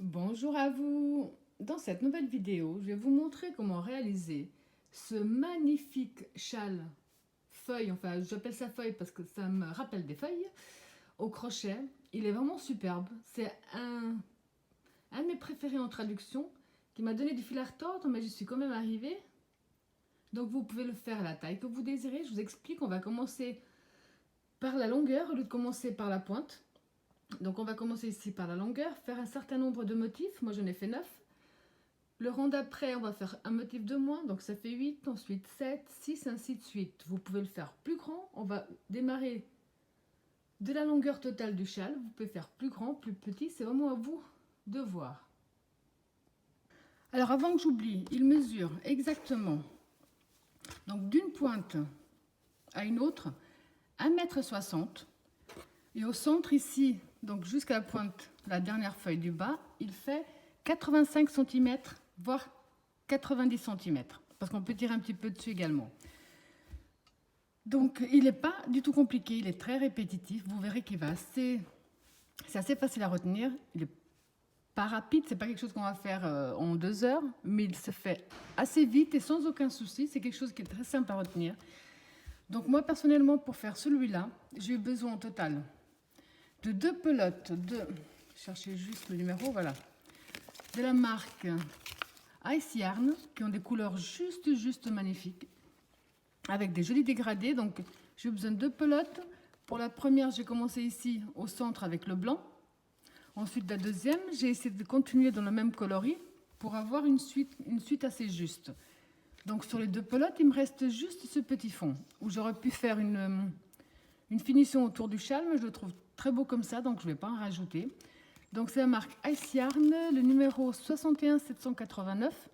Bonjour à vous. Dans cette nouvelle vidéo, je vais vous montrer comment réaliser ce magnifique châle feuille, enfin j'appelle ça feuille parce que ça me rappelle des feuilles, au crochet. Il est vraiment superbe. C'est un de mes préférés en traduction qui m'a donné du fil à retordre, mais je suis quand même arrivée. Donc vous pouvez le faire à la taille que vous désirez. Je vous explique, on va commencer par la longueur au lieu de commencer par la pointe. Donc on va commencer ici par la longueur, faire un certain nombre de motifs. Moi j'en ai fait 9. Le rond d'après, on va faire un motif de moins, donc ça fait 8, ensuite 7, 6, ainsi de suite. Vous pouvez le faire plus grand, on va démarrer de la longueur totale du châle. Vous pouvez faire plus grand, plus petit, c'est vraiment à vous de voir. Alors avant que j'oublie, il mesure exactement, donc d'une pointe à une autre, 1,60 m. Et au centre ici, donc jusqu'à la pointe, la dernière feuille du bas, il fait 85 cm, voire 90 cm. Parce qu'on peut tirer un petit peu dessus également. Donc il n'est pas du tout compliqué, il est très répétitif. Vous verrez qu'il va c'est assez facile à retenir. Il n'est pas rapide, c'est pas quelque chose qu'on va faire en 2 heures, mais il se fait assez vite et sans aucun souci. C'est quelque chose qui est très simple à retenir. Donc moi personnellement, pour faire celui-là, j'ai eu besoin au total de 2 pelotes cherchez juste le numéro, voilà, de la marque Ice Yarn, qui ont des couleurs juste magnifiques, avec des jolis dégradés. Donc j'ai eu besoin de 2 pelotes. Pour la première, j'ai commencé ici au centre avec le blanc. Ensuite, la deuxième, j'ai essayé de continuer dans le même coloris pour avoir une suite assez juste. Donc sur les 2 pelotes, il me reste juste ce petit fond où j'aurais pu faire une finition autour du châle, mais je le trouve très beau comme ça, donc je ne vais pas en rajouter. Donc c'est la marque Ice Yarn, le numéro 61 789.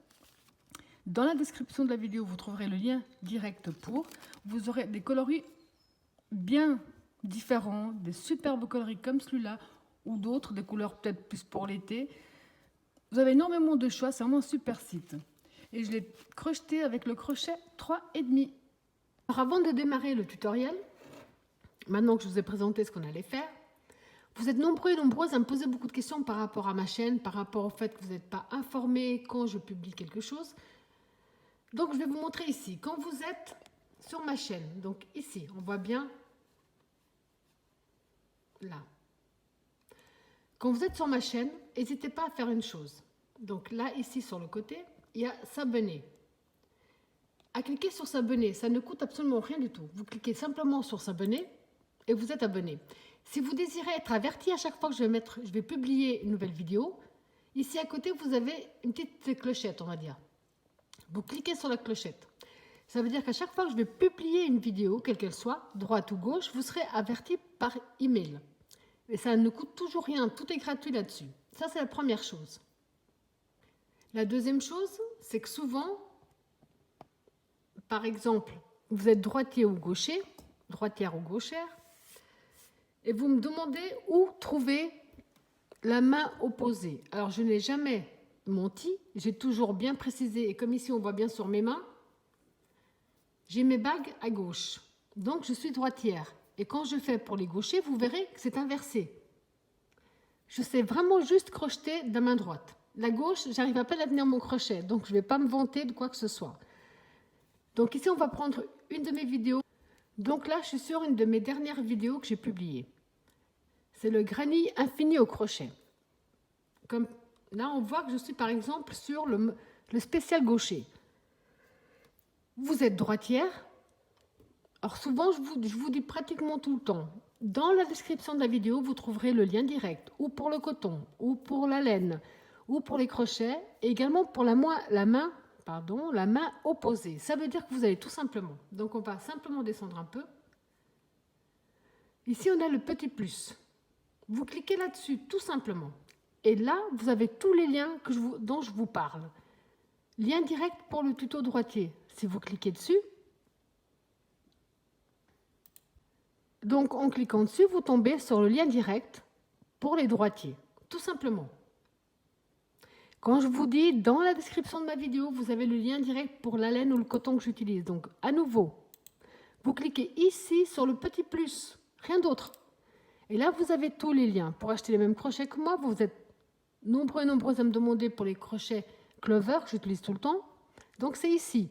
Dans la description de la vidéo, vous trouverez le lien direct pour. Vous aurez des coloris bien différents, des superbes coloris comme celui-là, ou d'autres, des couleurs peut-être plus pour l'été. Vous avez énormément de choix, c'est vraiment un super site. Et je l'ai crocheté avec le crochet 3,5. Alors avant de démarrer le tutoriel, maintenant que je vous ai présenté ce qu'on allait faire, vous êtes nombreux et nombreuses à me poser beaucoup de questions par rapport à ma chaîne, par rapport au fait que vous n'êtes pas informés quand je publie quelque chose. Donc je vais vous montrer ici, quand vous êtes sur ma chaîne, donc ici, on voit bien, là. Quand vous êtes sur ma chaîne, n'hésitez pas à faire une chose. Donc là, ici sur le côté, il y a s'abonner. À cliquer sur s'abonner, ça ne coûte absolument rien du tout. Vous cliquez simplement sur s'abonner et vous êtes abonné. Si vous désirez être averti à chaque fois que je vais publier une nouvelle vidéo, ici à côté, vous avez une petite clochette, on va dire. Vous cliquez sur la clochette. Ça veut dire qu'à chaque fois que je vais publier une vidéo, quelle qu'elle soit, droite ou gauche, vous serez averti par email. Et ça ne coûte toujours rien, tout est gratuit là-dessus. Ça, c'est la première chose. La deuxième chose, c'est que souvent, par exemple, vous êtes droitier ou gaucher, droitière ou gauchère, et vous me demandez où trouver la main opposée. Alors, je n'ai jamais menti, j'ai toujours bien précisé, et comme ici on voit bien sur mes mains, j'ai mes bagues à gauche, donc je suis droitière. Et quand je fais pour les gauchers, vous verrez que c'est inversé. Je sais vraiment juste crocheter de la main droite. La gauche, j'arrive à peine à tenir mon crochet, donc je ne vais pas me vanter de quoi que ce soit. Donc ici, on va prendre une de mes vidéos. Donc là, je suis sur une de mes dernières vidéos que j'ai publiées. C'est le granny infini au crochet. Comme là, on voit que je suis par exemple sur le spécial gaucher. Vous êtes droitière. Alors souvent, je vous dis pratiquement tout le temps, dans la description de la vidéo, vous trouverez le lien direct, ou pour le coton, ou pour la laine, ou pour les crochets, et également pour la main opposée. Ça veut dire que vous allez tout simplement, donc on va simplement descendre un peu. Ici, on a le petit plus. Vous cliquez là-dessus tout simplement. Et là, vous avez tous les liens dont je vous parle. Lien direct pour le tuto droitier. Si vous cliquez dessus, donc en cliquant dessus, vous tombez sur le lien direct pour les droitiers, tout simplement. Quand je vous dis dans la description de ma vidéo, vous avez le lien direct pour la laine ou le coton que j'utilise. Donc à nouveau, vous cliquez ici sur le petit plus, rien d'autre. Et là, vous avez tous les liens. Pour acheter les mêmes crochets que moi, vous êtes nombreux et nombreuses à me demander pour les crochets Clover que j'utilise tout le temps. Donc c'est ici.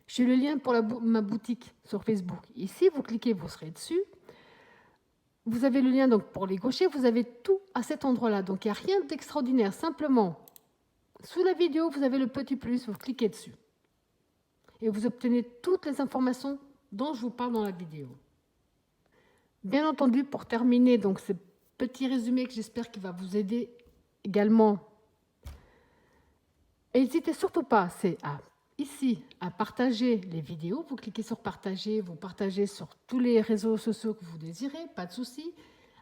J'ai le lien pour ma boutique sur Facebook. Ici, vous cliquez, vous serez dessus. Vous avez le lien donc pour les crochets, vous avez tout à cet endroit-là. Donc il n'y a rien d'extraordinaire. Simplement, sous la vidéo, vous avez le petit plus, vous cliquez dessus. Et vous obtenez toutes les informations dont je vous parle dans la vidéo. Bien entendu, pour terminer donc ce petit résumé que j'espère qu'il va vous aider également, n'hésitez surtout pas, c'est ici à partager les vidéos. Vous cliquez sur partager, vous partagez sur tous les réseaux sociaux que vous désirez, pas de souci.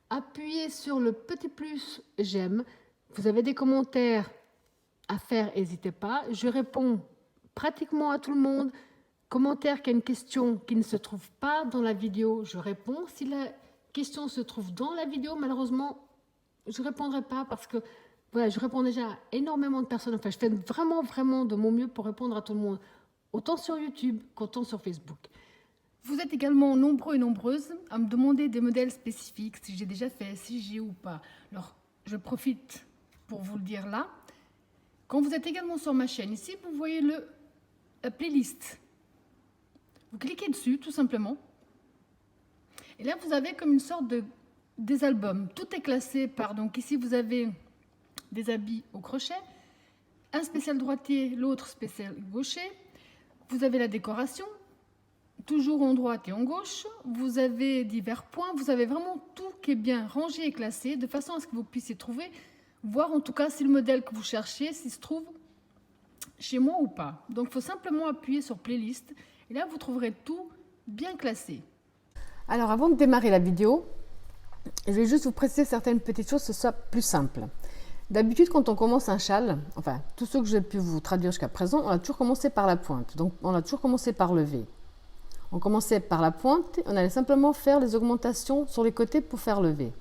Appuyez sur le petit plus j'aime. Vous avez des commentaires à faire, n'hésitez pas. Je réponds pratiquement à tout le monde. Commentaire qui a une question qui ne se trouve pas dans la vidéo, je réponds. Si la question se trouve dans la vidéo, malheureusement, je ne répondrai pas parce que voilà, je réponds déjà à énormément de personnes. Enfin, je fais vraiment, vraiment de mon mieux pour répondre à tout le monde, autant sur YouTube qu'autant sur Facebook. Vous êtes également nombreux et nombreuses à me demander des modèles spécifiques, si j'ai déjà fait, si j'ai ou pas. Alors, je profite pour vous le dire là. Quand vous êtes également sur ma chaîne, ici, vous voyez la playlist. Vous cliquez dessus, tout simplement. Et là, vous avez comme une sorte des albums. Tout est classé par... Donc ici, vous avez des habits au crochet, un spécial droitier, l'autre spécial gaucher. Vous avez la décoration, toujours en droite et en gauche. Vous avez divers points. Vous avez vraiment tout qui est bien rangé et classé, de façon à ce que vous puissiez trouver, voir en tout cas si le modèle que vous cherchez, s'il se trouve chez moi ou pas. Donc, il faut simplement appuyer sur playlist. Et là, vous trouverez tout bien classé. Alors, avant de démarrer la vidéo, je vais juste vous préciser certaines petites choses, que ce soit plus simple. D'habitude, quand on commence un châle, enfin, tout ce que j'ai pu vous traduire jusqu'à présent, on a toujours commencé par la pointe. Donc, on a toujours commencé par le V. On commençait par la pointe, et on allait simplement faire les augmentations sur les côtés pour faire le V.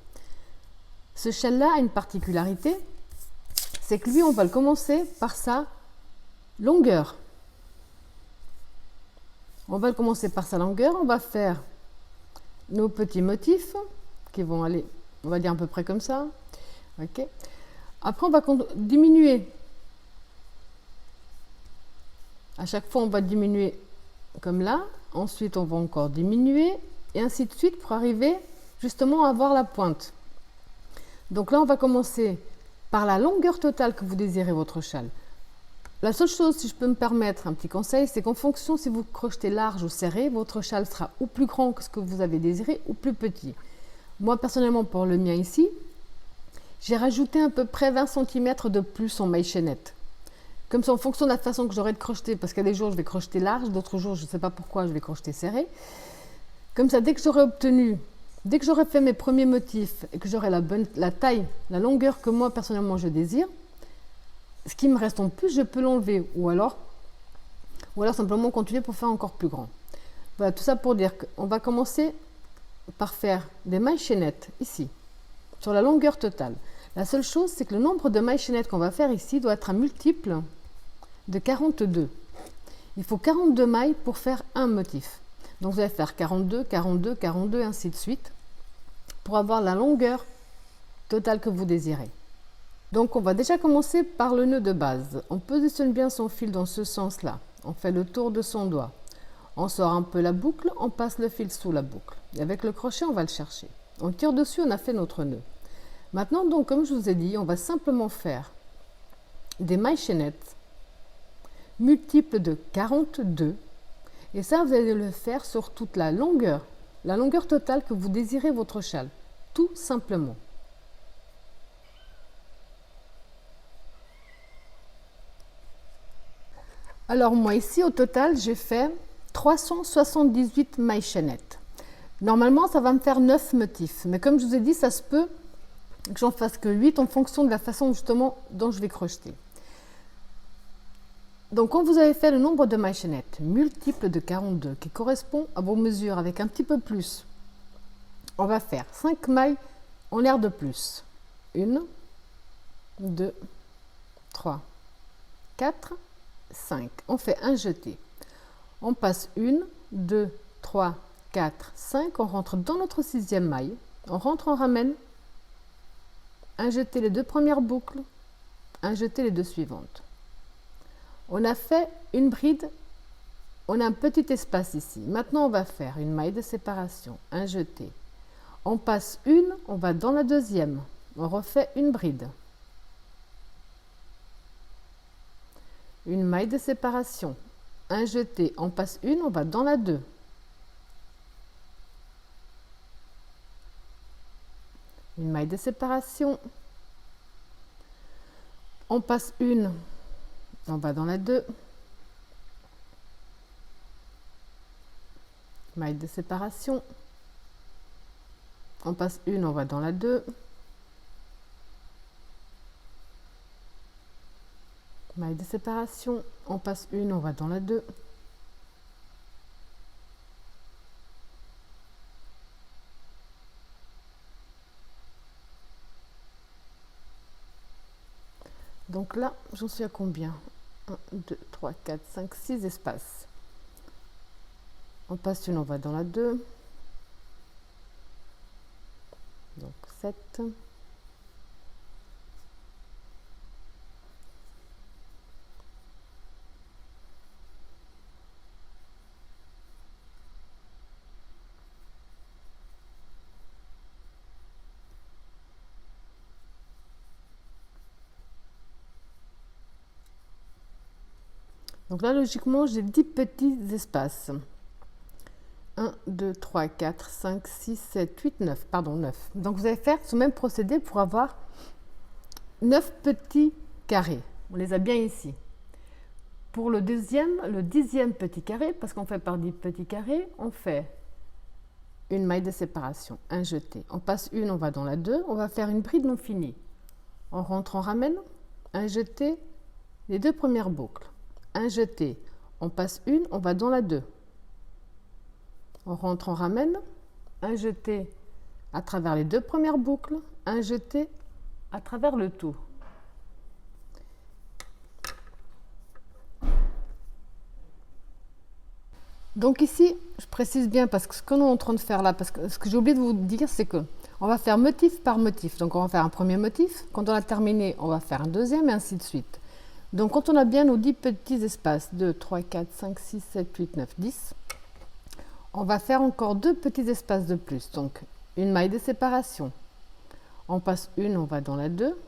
Ce châle-là a une particularité, c'est que lui, on va le commencer par sa longueur. On va commencer par sa longueur, on va faire nos petits motifs qui vont aller, on va dire à peu près comme ça. Ok. Après, on va diminuer. À chaque fois, on va diminuer comme là. Ensuite, on va encore diminuer et ainsi de suite pour arriver justement à avoir la pointe. Donc là, on va commencer par la longueur totale que vous désirez votre châle. La seule chose, si je peux me permettre un petit conseil, c'est qu'en fonction si vous crochetez large ou serré, votre châle sera ou plus grand que ce que vous avez désiré ou plus petit. Moi, personnellement, pour le mien ici, j'ai rajouté à peu près 20 cm de plus en maille chaînette. Comme ça, en fonction de la façon que j'aurai de crocheter, parce qu'il y a des jours, je vais crocheter large, d'autres jours, je ne sais pas pourquoi, je vais crocheter serré. Comme ça, dès que j'aurai fait mes premiers motifs et que j'aurai la taille, la longueur que moi, personnellement, je désire, ce qui me reste en plus, je peux l'enlever ou alors simplement continuer pour faire encore plus grand. Voilà, tout ça pour dire qu'on va commencer par faire des mailles chaînettes ici, sur la longueur totale. La seule chose, c'est que le nombre de mailles chaînettes qu'on va faire ici doit être un multiple de 42. Il faut 42 mailles pour faire un motif. Donc vous allez faire 42, 42, 42 et ainsi de suite pour avoir la longueur totale que vous désirez. Donc on va déjà commencer par le nœud de base. On positionne bien son fil dans ce sens-là. On fait le tour de son doigt. On sort un peu la boucle, on passe le fil sous la boucle. Et avec le crochet, on va le chercher. On tire dessus, on a fait notre nœud. Maintenant, donc, comme je vous ai dit, on va simplement faire des mailles chaînettes multiples de 42. Et ça, vous allez le faire sur toute la longueur totale que vous désirez votre châle. Tout simplement. Alors moi ici au total j'ai fait 378 mailles chaînettes. Normalement ça va me faire 9 motifs, mais comme je vous ai dit ça se peut que j'en fasse que 8 en fonction de la façon justement dont je vais crocheter. Donc quand vous avez fait le nombre de mailles chaînettes multiple de 42 qui correspond à vos mesures avec un petit peu plus, on va faire 5 mailles en l'air de plus. 1, 2, 3, 4, 5. On fait un jeté. On passe 1, 2, 3, 4, 5. On rentre dans notre 6e maille. On rentre, on ramène. Un jeté les deux premières boucles. un jeté les deux suivantes. On a fait une bride, on a un petit espace ici. Maintenant, on va faire une maille de séparation, un jeté. On passe une, on va dans la deuxième. On refait une bride. Une maille de séparation, un jeté. On passe une, on va dans la deux. Une maille de séparation. On passe une, on va dans la deux. Maille de séparation. On passe une, on va dans la deux. Maille de séparation. On passe une, on va dans la deux. Donc là, j'en suis à combien? 1, 2, 3, 4, 5, 6 espaces. On passe une, on va dans la 2. Donc 7. Donc là, logiquement, j'ai 10 petits espaces. 1, 2, 3, 4, 5, 6, 7, 8, 9. Pardon, 9. Donc vous allez faire ce même procédé pour avoir 9 petits carrés. On les a bien ici. Pour le dixième petit carré, parce qu'on fait par 10 petits carrés, on fait une maille de séparation, un jeté. On passe une, on va dans la 2. On va faire une bride non finie. On rentre, on ramène, un jeté, les deux premières boucles. Un jeté, on passe une, on va dans la 2. On rentre, on ramène, un jeté à travers les deux premières boucles, un jeté à travers le tout. Donc ici, je précise bien parce que ce qu'on est en train de faire là, parce que ce que j'ai oublié de vous dire, c'est que on va faire motif par motif. Donc on va faire un premier motif, quand on a terminé, on va faire un deuxième et ainsi de suite. Donc quand on a bien nos 10 petits espaces, 2, 3, 4, 5, 6, 7, 8, 9, 10, on va faire encore 2 petits espaces de plus. Donc une maille de séparation. On passe une, on va dans la 2.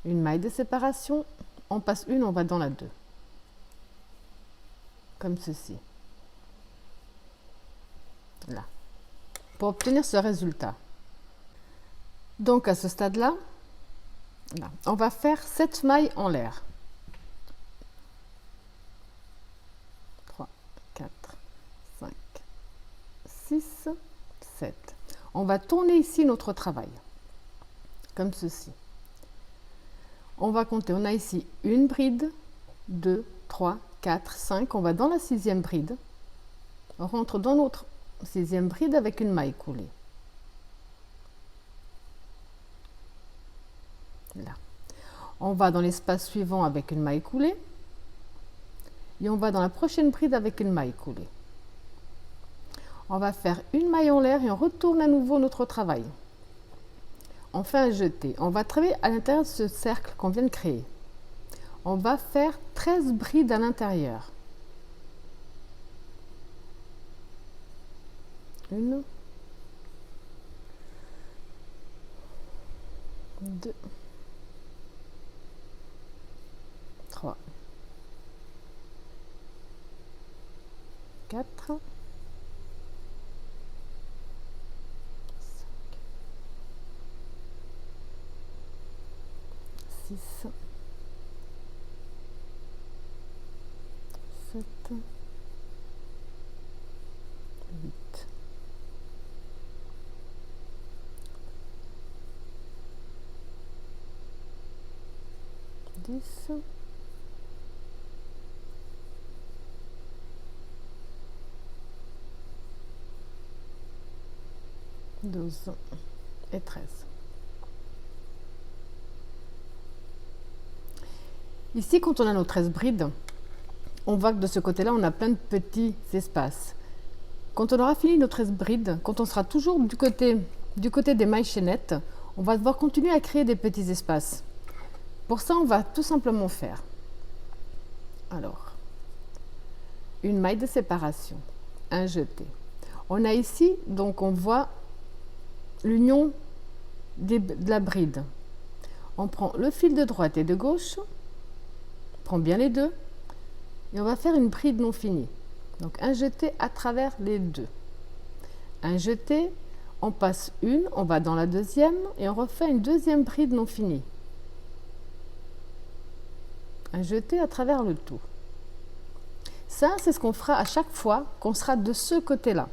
Une maille de séparation. On passe une, on va dans la 2. Comme ceci. Là. Pour obtenir ce résultat. Donc à ce stade-là, on va faire 7 mailles en l'air. 3, 4, 5, 6, 7. On va tourner ici notre travail, comme ceci. On va compter, on a ici une bride, 2, 3, 4, 5. On va dans la 6e bride. On rentre dans notre 6e bride avec une maille coulée. Là. On va dans l'espace suivant avec une maille coulée et on va dans la prochaine bride avec une maille coulée. On va faire une maille en l'air et on retourne à nouveau notre travail. On fait un jeté. On va travailler à l'intérieur de ce cercle qu'on vient de créer. On va faire 13 brides à l'intérieur. 1, 2, 3, 4, 5, 6, 7, 8, 10, 12 et 13. Ici, quand on a nos 13 brides, on voit que de ce côté-là, on a plein de petits espaces. Quand on aura fini nos 13 brides, quand on sera toujours du côté du côté des mailles chaînettes, on va devoir continuer à créer des petits espaces. Pour ça, on va tout simplement faire, alors, une maille de séparation, un jeté. On a ici, donc on voit l'union de la bride. On prend le fil de droite et de gauche, on prend bien les deux, et on va faire une bride non finie. Donc un jeté à travers les deux. Un jeté, on passe une, on va dans la deuxième, et on refait une deuxième bride non finie. Un jeté à travers le tout. Ça, c'est ce qu'on fera à chaque fois qu'on sera de ce côté-là.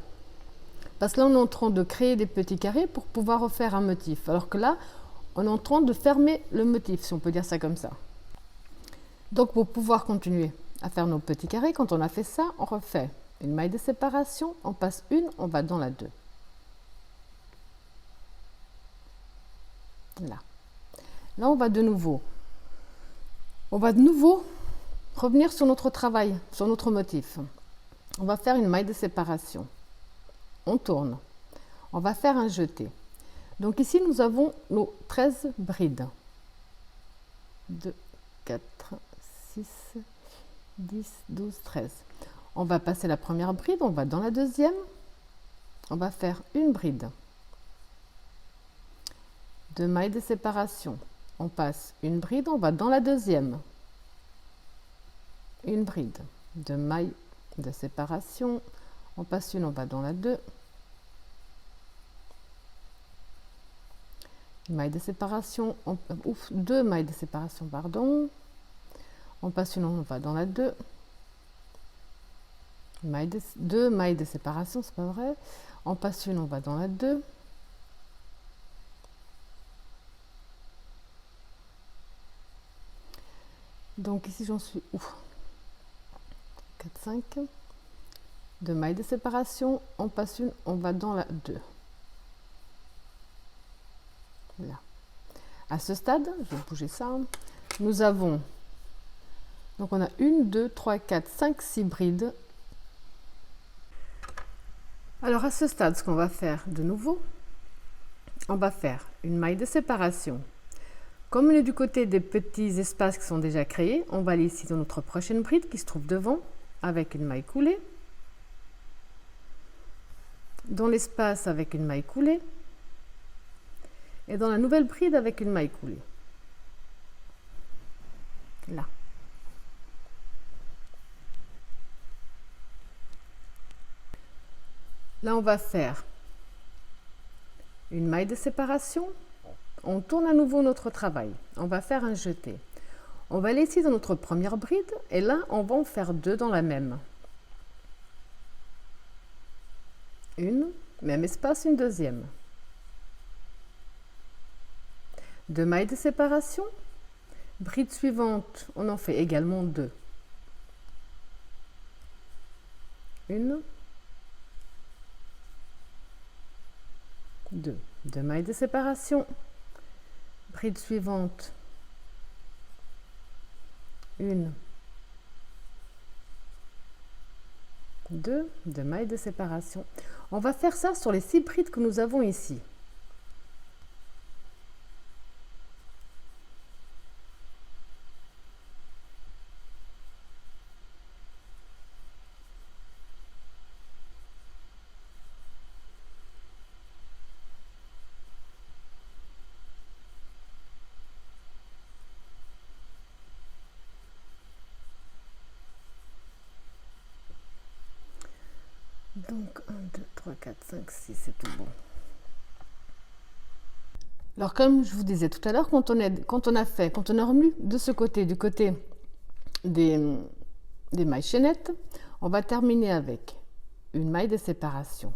Parce que là, on est en train de créer des petits carrés pour pouvoir refaire un motif. Alors que là, on est en train de fermer le motif, si on peut dire ça comme ça. Donc, pour pouvoir continuer à faire nos petits carrés, quand on a fait ça, on refait une maille de séparation, on passe une, on va dans la deux. Là. Là, on va de nouveau revenir sur notre travail, sur notre motif. On va faire une maille de séparation. On tourne. On va faire un jeté. Donc ici, nous avons nos 13 brides. 2, 4, 6, 10, 12, 13. On va passer la première bride, on va dans la deuxième. On va faire une bride. 2 mailles de séparation. On passe une bride, on va dans la deuxième. Une bride. 2 mailles de séparation. On passe une, on va dans la 2. Une maille de séparation, 2 mailles de séparation, pardon. On passe une, on va dans la 2. 2 mailles de séparation, c'est pas vrai. On passe une, on va dans la 2. Donc ici j'en suis 4, 5. 2 mailles de séparation, on passe une, on va dans la 2. Là. À ce stade, je vais bouger ça, nous avons, donc on a 1, 2, 3, 4, 5, 6 brides. Alors à ce stade, ce qu'on va faire de nouveau, on va faire une maille de séparation. Comme on est du côté des petits espaces qui sont déjà créés, on va aller ici dans notre prochaine bride qui se trouve devant, avec une maille coulée. Dans l'espace avec une maille coulée. Et dans la nouvelle bride avec une maille coulée. Là. Là, on va faire une maille de séparation. On tourne à nouveau notre travail. On va faire un jeté. On va aller ici dans notre première bride et là, on va en faire 2 dans la même. Une, même espace, une deuxième. 2 mailles de séparation. Bride suivante, on en fait également 2. Une, 2. 2 mailles de séparation. Bride suivante, une, 2, 2 mailles de séparation. On va faire ça sur les 6 brides que nous avons ici. Donc 1, 2, 3, 4, 5, 6, c'est tout bon. Alors comme je vous disais tout à l'heure, quand on est revenu de ce côté, du côté des mailles chaînettes, on va terminer avec une maille de séparation,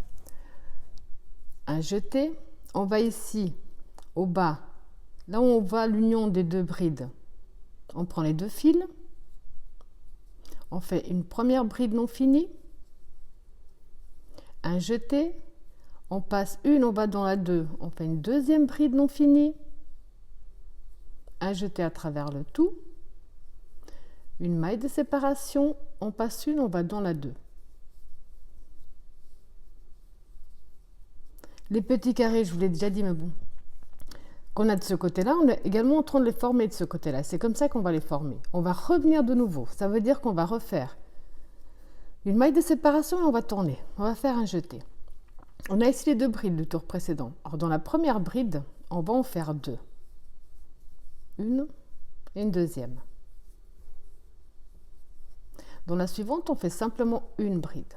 un jeté. On va ici au bas, là où on voit l'union des 2 brides, on prend les 2 fils, on fait une première bride non finie, un jeté, on passe une, on va dans la 2, on fait une deuxième bride non finie, un jeté à travers le tout, une maille de séparation, on passe une, on va dans la 2. Les petits carrés, je vous l'ai déjà dit, mais bon, qu'on a de ce côté-là, on est également en train de les former de ce côté-là. C'est comme ça qu'on va les former. On va revenir de nouveau. Ça veut dire qu'on va refaire une maille de séparation et on va tourner. On va faire un jeté. On a ici les 2 brides du tour précédent. Alors dans la première bride, on va en faire 2. Une et une deuxième. Dans la suivante, on fait simplement une bride.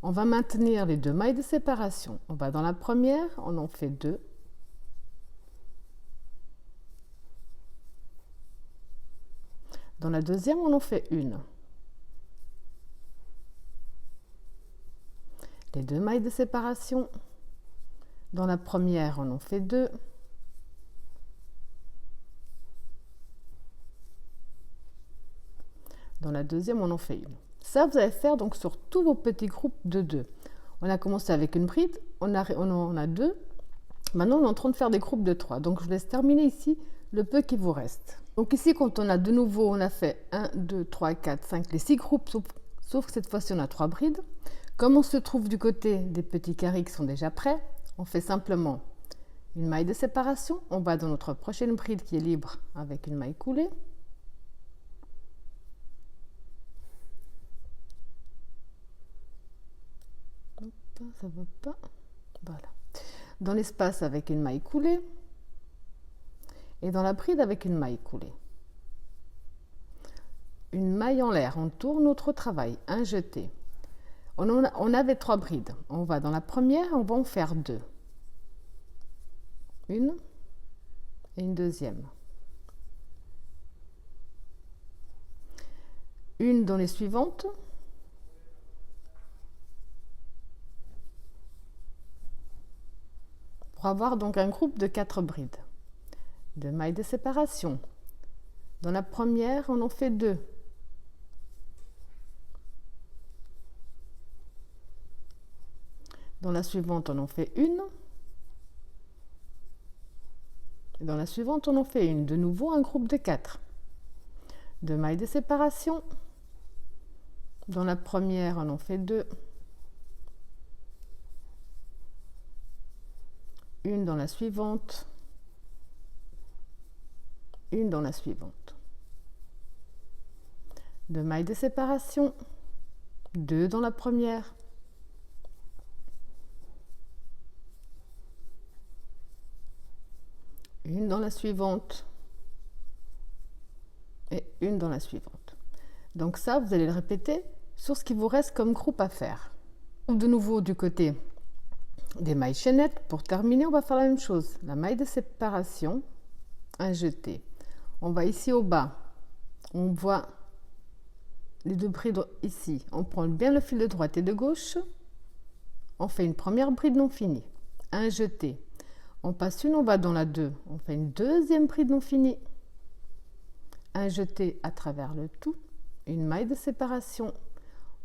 On va maintenir les 2 mailles de séparation. On va dans la première, on en fait 2. Dans la deuxième, on en fait une. Les 2 mailles de séparation. Dans la première, on en fait 2. Dans la deuxième, on en fait une. Ça, vous allez faire donc sur tous vos petits groupes de 2. On a commencé avec une bride, on en a 2. Maintenant, on est en train de faire des groupes de 3. Donc, je vous laisse terminer ici le peu qui vous reste. Donc ici, quand on a de nouveau, on a fait 1, 2, 3, 4, 5, les 6 groupes, sauf que cette fois-ci, on a 3 brides. Comme on se trouve du côté des petits carrés qui sont déjà prêts, on fait simplement une maille de séparation. On va dans notre prochaine bride qui est libre avec une maille coulée. Hop, ça ne veut pas. Voilà. Dans l'espace avec une maille coulée. Et dans la bride avec une maille coulée. Une maille en l'air, on tourne notre travail, un jeté. On avait 3 brides. On va dans la première, on va en faire 2. Une et une deuxième. Une dans les suivantes. Pour avoir donc un groupe de 4 brides. 2 mailles de séparation. Dans la première, on en fait 2. Dans la suivante, on en fait une. Et dans la suivante, on en fait une. De nouveau, un groupe de 4. 2 mailles de séparation. Dans la première, on en fait 2. Une dans la suivante. Une dans la suivante. 2 mailles de séparation. 2 dans la première. Une dans la suivante et une dans la suivante. Donc ça, vous allez le répéter sur ce qui vous reste comme groupe à faire. De nouveau du côté des mailles chaînettes, pour terminer, on va faire la même chose. La maille de séparation, un jeté. On va ici au bas, on voit les 2 brides ici. On prend bien le fil de droite et de gauche. On fait une première bride non finie, un jeté. On passe une, on va dans la 2. On fait une deuxième bride non finie. Un jeté à travers le tout. Une maille de séparation.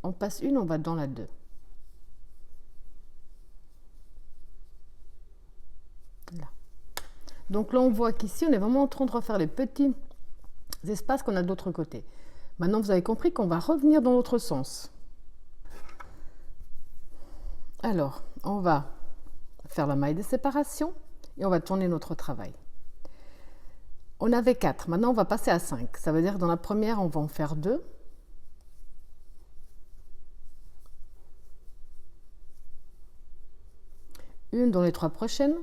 On passe une, on va dans la 2. Là. Donc là, on voit qu'ici, on est vraiment en train de refaire les petits espaces qu'on a de l'autre côté. Maintenant, vous avez compris qu'on va revenir dans l'autre sens. Alors, on va faire la maille de séparation. Et on va tourner notre travail. On avait 4, maintenant on va passer à 5. Ça veut dire que dans la première, on va en faire 2. Une dans les 3 prochaines.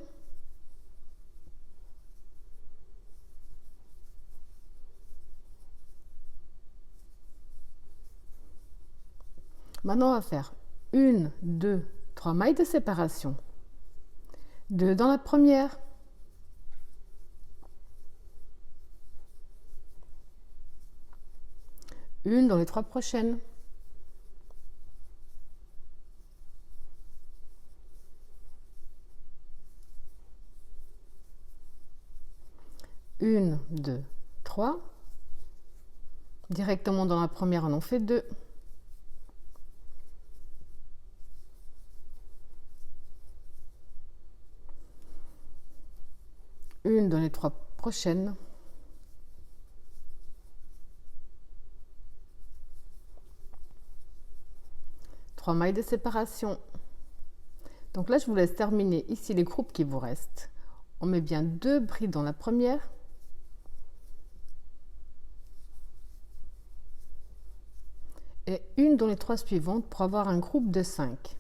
Maintenant, on va faire 1, 2, 3 mailles de séparation. 2 dans la première. Une dans les 3 prochaines. Une, 2, 3. Directement dans la première, on en fait 2. Une dans les 3 prochaines. Trois mailles de séparation. Donc là, je vous laisse terminer ici les groupes qui vous restent. On met bien 2 brides dans la première. Et une dans les 3 suivantes pour avoir un groupe de 5.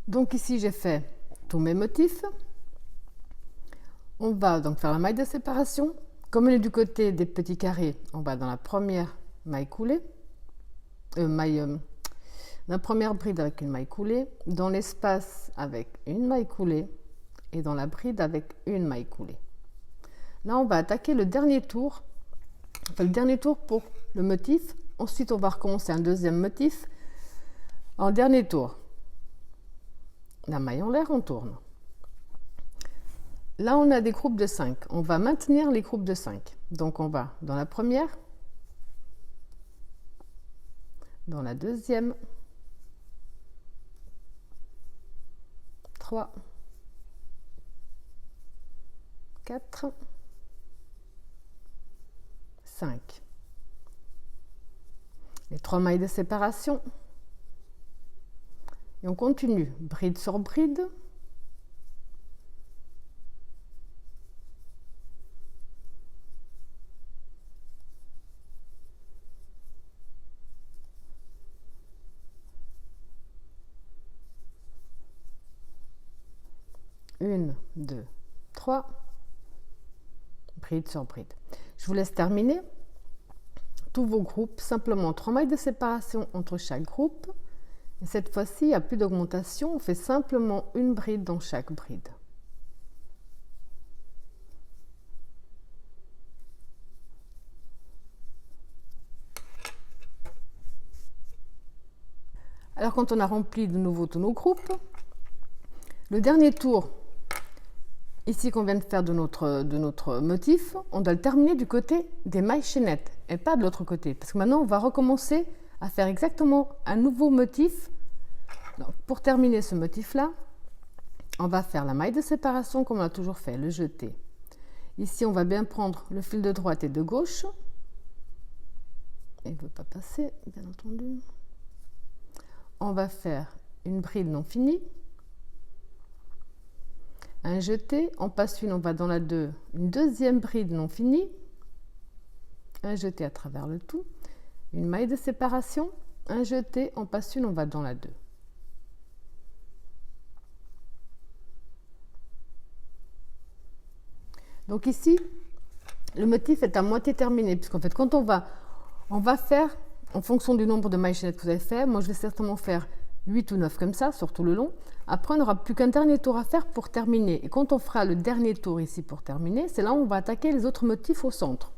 Donc ici, j'ai fait tous mes motifs. On va donc faire la maille de séparation. Comme elle est du côté des petits carrés, on va dans la première maille coulée, la première bride avec une maille coulée, dans l'espace avec une maille coulée et dans la bride avec une maille coulée. Là, on va attaquer le dernier tour, enfin le dernier tour pour le motif. Ensuite, on va recommencer un deuxième motif en dernier tour. La maille en l'air, on tourne. Là, on a des groupes de 5. On va maintenir les groupes de 5. Donc, on va dans la première, dans la deuxième, 3, 4, 5. Les 3 mailles de séparation. Et on continue, bride sur bride. Une, 2, 3, bride sur bride. Je vous laisse terminer tous vos groupes, simplement 3 mailles de séparation entre chaque groupe. Et cette fois-ci, il n'y a plus d'augmentation, on fait simplement une bride dans chaque bride. Alors quand on a rempli de nouveau tous nos groupes, le dernier tour, ici qu'on vient de faire de notre motif, on doit le terminer du côté des mailles chaînettes et pas de l'autre côté. Parce que maintenant, on va recommencer à faire exactement un nouveau motif. Donc, pour terminer ce motif-là, on va faire la maille de séparation comme on a toujours fait, le jeté. Ici, on va bien prendre le fil de droite et de gauche. Il ne veut pas passer, bien entendu. On va faire une bride non finie. Un jeté, on passe une, on va dans la 2, une deuxième bride non finie. Un jeté à travers le tout. Une maille de séparation, un jeté, on passe une, on va dans la 2. Donc ici, le motif est à moitié terminé, puisqu'en fait, quand on va faire, en fonction du nombre de mailles chaînettes que vous avez fait, moi je vais certainement faire 8 ou 9 comme ça, sur tout le long. Après, on n'aura plus qu'un dernier tour à faire pour terminer. Et quand on fera le dernier tour ici pour terminer, c'est là où on va attaquer les autres motifs au centre.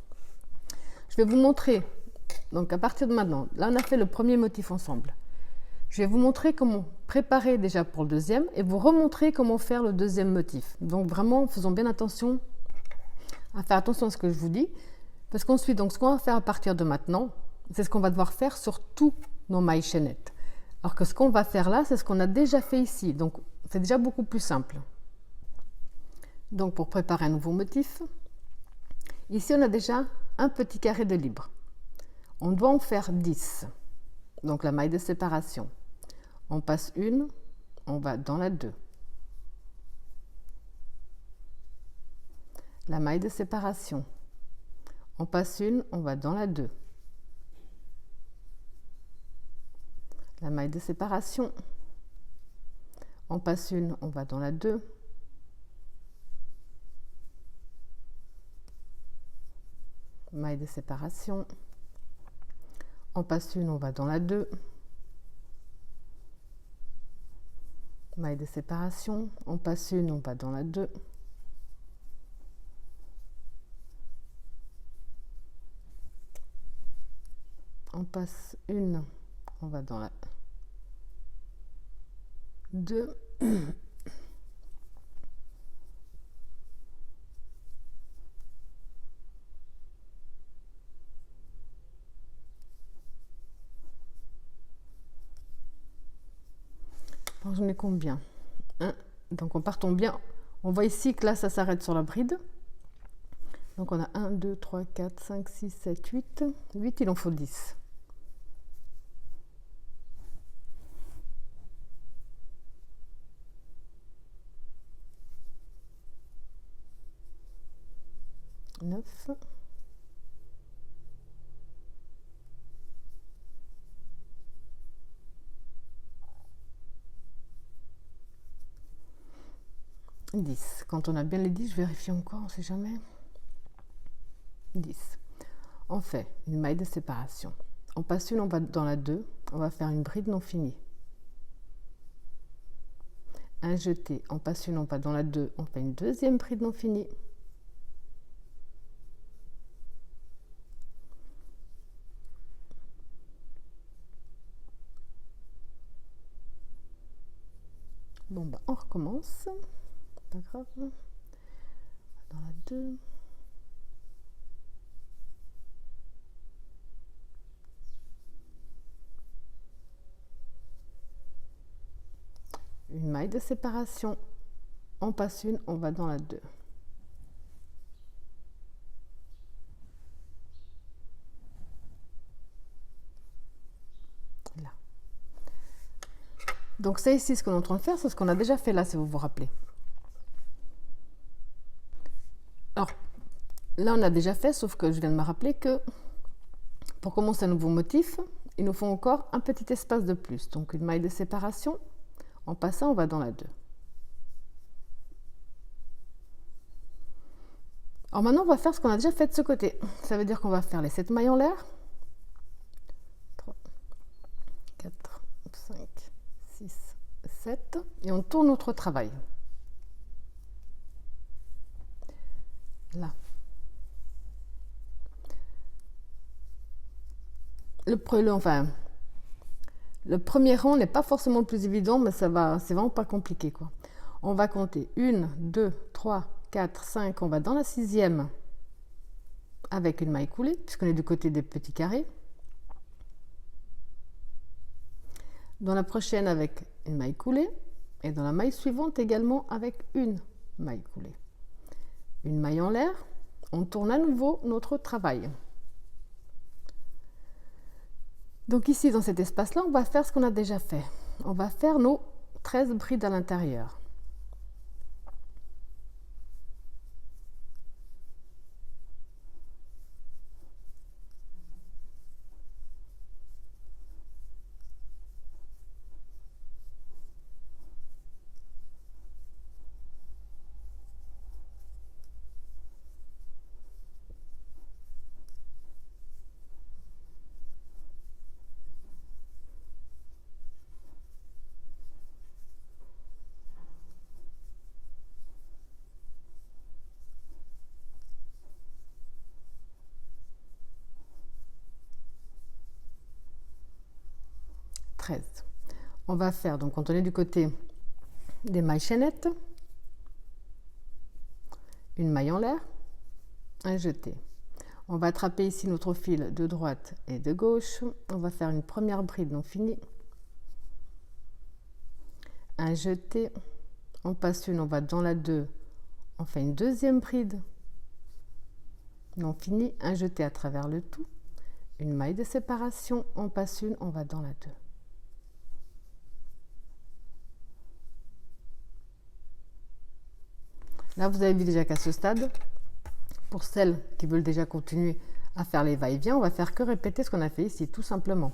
Je vais vous montrer, donc à partir de maintenant, là on a fait le premier motif ensemble. Je vais vous montrer comment préparer déjà pour le deuxième et vous remontrer comment faire le deuxième motif. Donc vraiment, faisons bien attention à faire attention à ce que je vous dis. Parce qu'ensuite, donc, ce qu'on va faire à partir de maintenant, c'est ce qu'on va devoir faire sur tous nos mailles chaînettes. Alors que ce qu'on va faire là, c'est ce qu'on a déjà fait ici. Donc, c'est déjà beaucoup plus simple. Donc, pour préparer un nouveau motif, ici, on a déjà un petit carré de libre. On doit en faire 10. Donc, la maille de séparation. On passe une, on va dans la 2. La maille de séparation. On passe une, on va dans la 2. La maille de séparation. On passe une, on va dans la 2. Maille de séparation. On passe une, on va dans la 2. Maille de séparation. On passe une, on va dans la 2. On passe une, on va dans la 2. Bon, j'en ai combien? 1. Donc on partons bien. On voit ici que là ça s'arrête sur la bride. Donc on a 1, 2, 3, 4, 5, 6, 7, 8. 8, il en faut 10. Neuf. 10. Quand on a bien les 10, je vérifie encore, on ne sait jamais. 10. On fait une maille de séparation. On passe une, on va dans la 2, on va faire une bride non finie. Un jeté, on passe une, on va dans la 2, on fait une deuxième bride non finie. Bon, bah, on recommence. Pas grave. Dans la 2. Une maille de séparation. On passe une, on va dans la 2. Là. Donc ça ici, ce qu'on est en train de faire, c'est ce qu'on a déjà fait là, si vous vous rappelez. Alors, là, on a déjà fait, sauf que je viens de me rappeler que pour commencer un nouveau motif, il nous faut encore un petit espace de plus. Donc, une maille de séparation. En passant, on va dans la 2. Alors maintenant, on va faire ce qu'on a déjà fait de ce côté. Ça veut dire qu'on va faire les 7 mailles en l'air. 3, 4, 5, 6, 7. Et on tourne notre travail. Là. Le premier rang n'est pas forcément le plus évident, mais c'est vraiment pas compliqué, quoi. On va compter 1, 2, 3, 4, 5. On va dans la 6e avec une maille coulée, puisqu'on est du côté des petits carrés. Dans la prochaine avec une maille coulée. Et dans la maille suivante également avec une maille coulée. Une maille en l'air. On tourne à nouveau notre travail. Donc ici, dans cet espace-là, on va faire ce qu'on a déjà fait. On va faire nos 13 brides à l'intérieur. On va faire, donc quand on est du côté des mailles chaînettes, une maille en l'air, un jeté. On va attraper ici notre fil de droite et de gauche. On va faire une première bride non finie. Un jeté. On passe une, on va dans la 2. On fait une deuxième bride non finie. Un jeté à travers le tout. Une maille de séparation. On passe une, on va dans la 2. Là, vous avez vu déjà qu'à ce stade, pour celles qui veulent déjà continuer à faire les va-et-vient, on va faire que répéter ce qu'on a fait ici, tout simplement.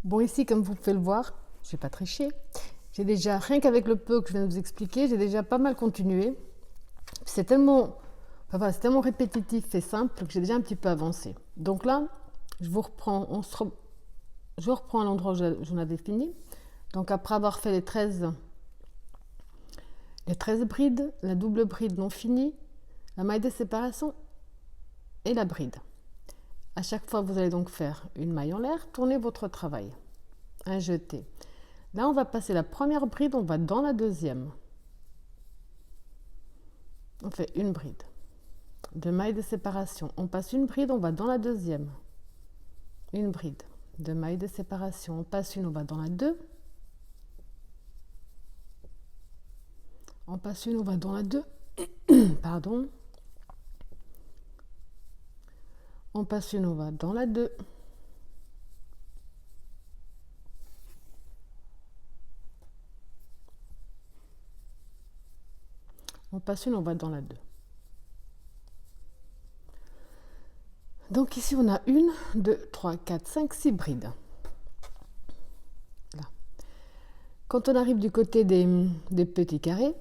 Bon, ici, comme vous pouvez le voir, je n'ai pas triché. J'ai déjà, rien qu'avec le peu que je viens de vous expliquer, j'ai déjà pas mal continué. C'est tellement répétitif et simple que j'ai déjà un petit peu avancé. Donc là, je reprends à l'endroit où j'en avais fini. Donc après avoir fait les 13 brides, la double bride non finie, la maille de séparation et la bride. À chaque fois, vous allez donc faire une maille en l'air, tournez votre travail. Un jeté. Là, on va passer la première bride, on va dans la deuxième. On fait une bride. Deux mailles de séparation. On passe une bride, on va dans la deuxième. Une bride. Deux mailles de séparation. On passe une, on va dans la 2. On passe une, on va dans la 2. Pardon. On passe une, on va dans la 2. On passe une, on va dans la 2. Donc ici, on a 1, 2, 3, 4, 5, 6 brides. Là. Quand on arrive du côté des petits carrés,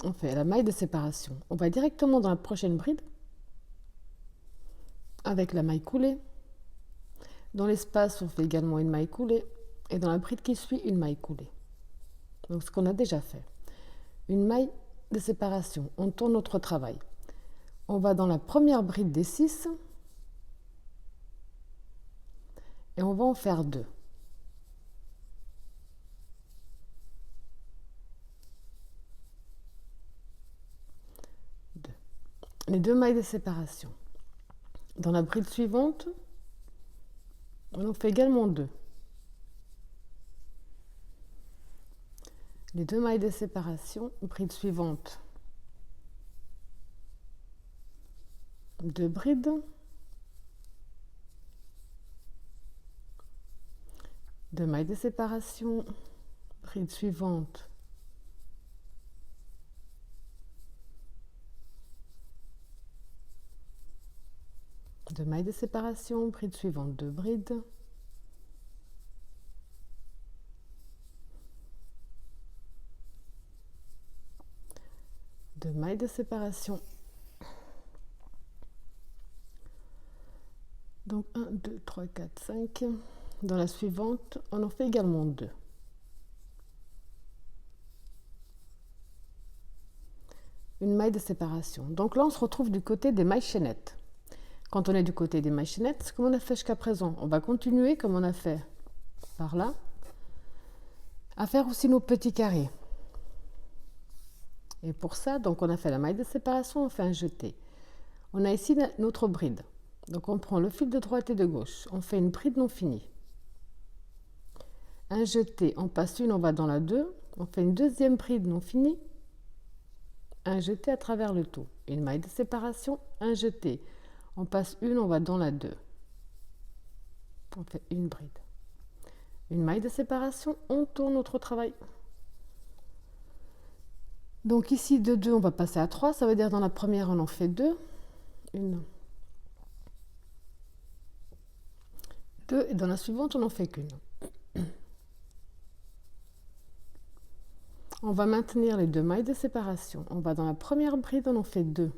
on fait la maille de séparation. On va directement dans la prochaine bride avec la maille coulée. Dans l'espace, on fait également une maille coulée. Et dans la bride qui suit, une maille coulée. Donc ce qu'on a déjà fait. Une maille de séparation. On tourne notre travail. On va dans la première bride des 6. Et on va en faire 2. Les 2 mailles de séparation. Dans la bride suivante, on en fait également 2. Les 2 mailles de séparation, bride suivante, 2 brides. Deux mailles de séparation, bride suivante, deux mailles de séparation, bride suivante, 2 brides, deux mailles de séparation. Donc 1, 2, 3, 4, 5. Dans la suivante, on en fait également 2. Une maille de séparation. Donc là, on se retrouve du côté des mailles chaînettes. Quand on est du côté des mailles chaînettes, c'est comme on a fait jusqu'à présent. On va continuer comme on a fait par là, à faire aussi nos petits carrés. Et pour ça, donc on a fait la maille de séparation, on fait un jeté. On a ici notre bride. Donc on prend le fil de droite et de gauche. On fait une bride non finie. Un jeté, on passe une, on va dans la 2. On fait une deuxième bride non finie. Un jeté à travers le tout. Une maille de séparation, un jeté. On passe une, on va dans la 2. On fait une bride. Une maille de séparation, on tourne notre travail. Donc ici, de 2, on va passer à 3. Ça veut dire dans la première, on en fait 2. Une. 2. Et dans la suivante, on n'en fait qu'une. On va maintenir les 2 mailles de séparation. On va dans la première bride, on en fait 2.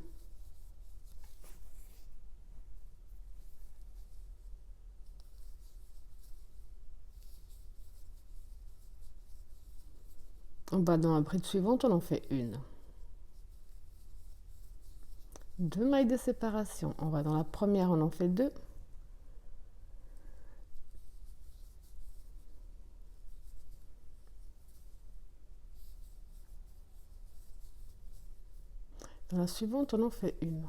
On va dans la bride suivante, on en fait une. 2 mailles de séparation. On va dans la première, on en fait 2. Dans la suivante, on en fait une.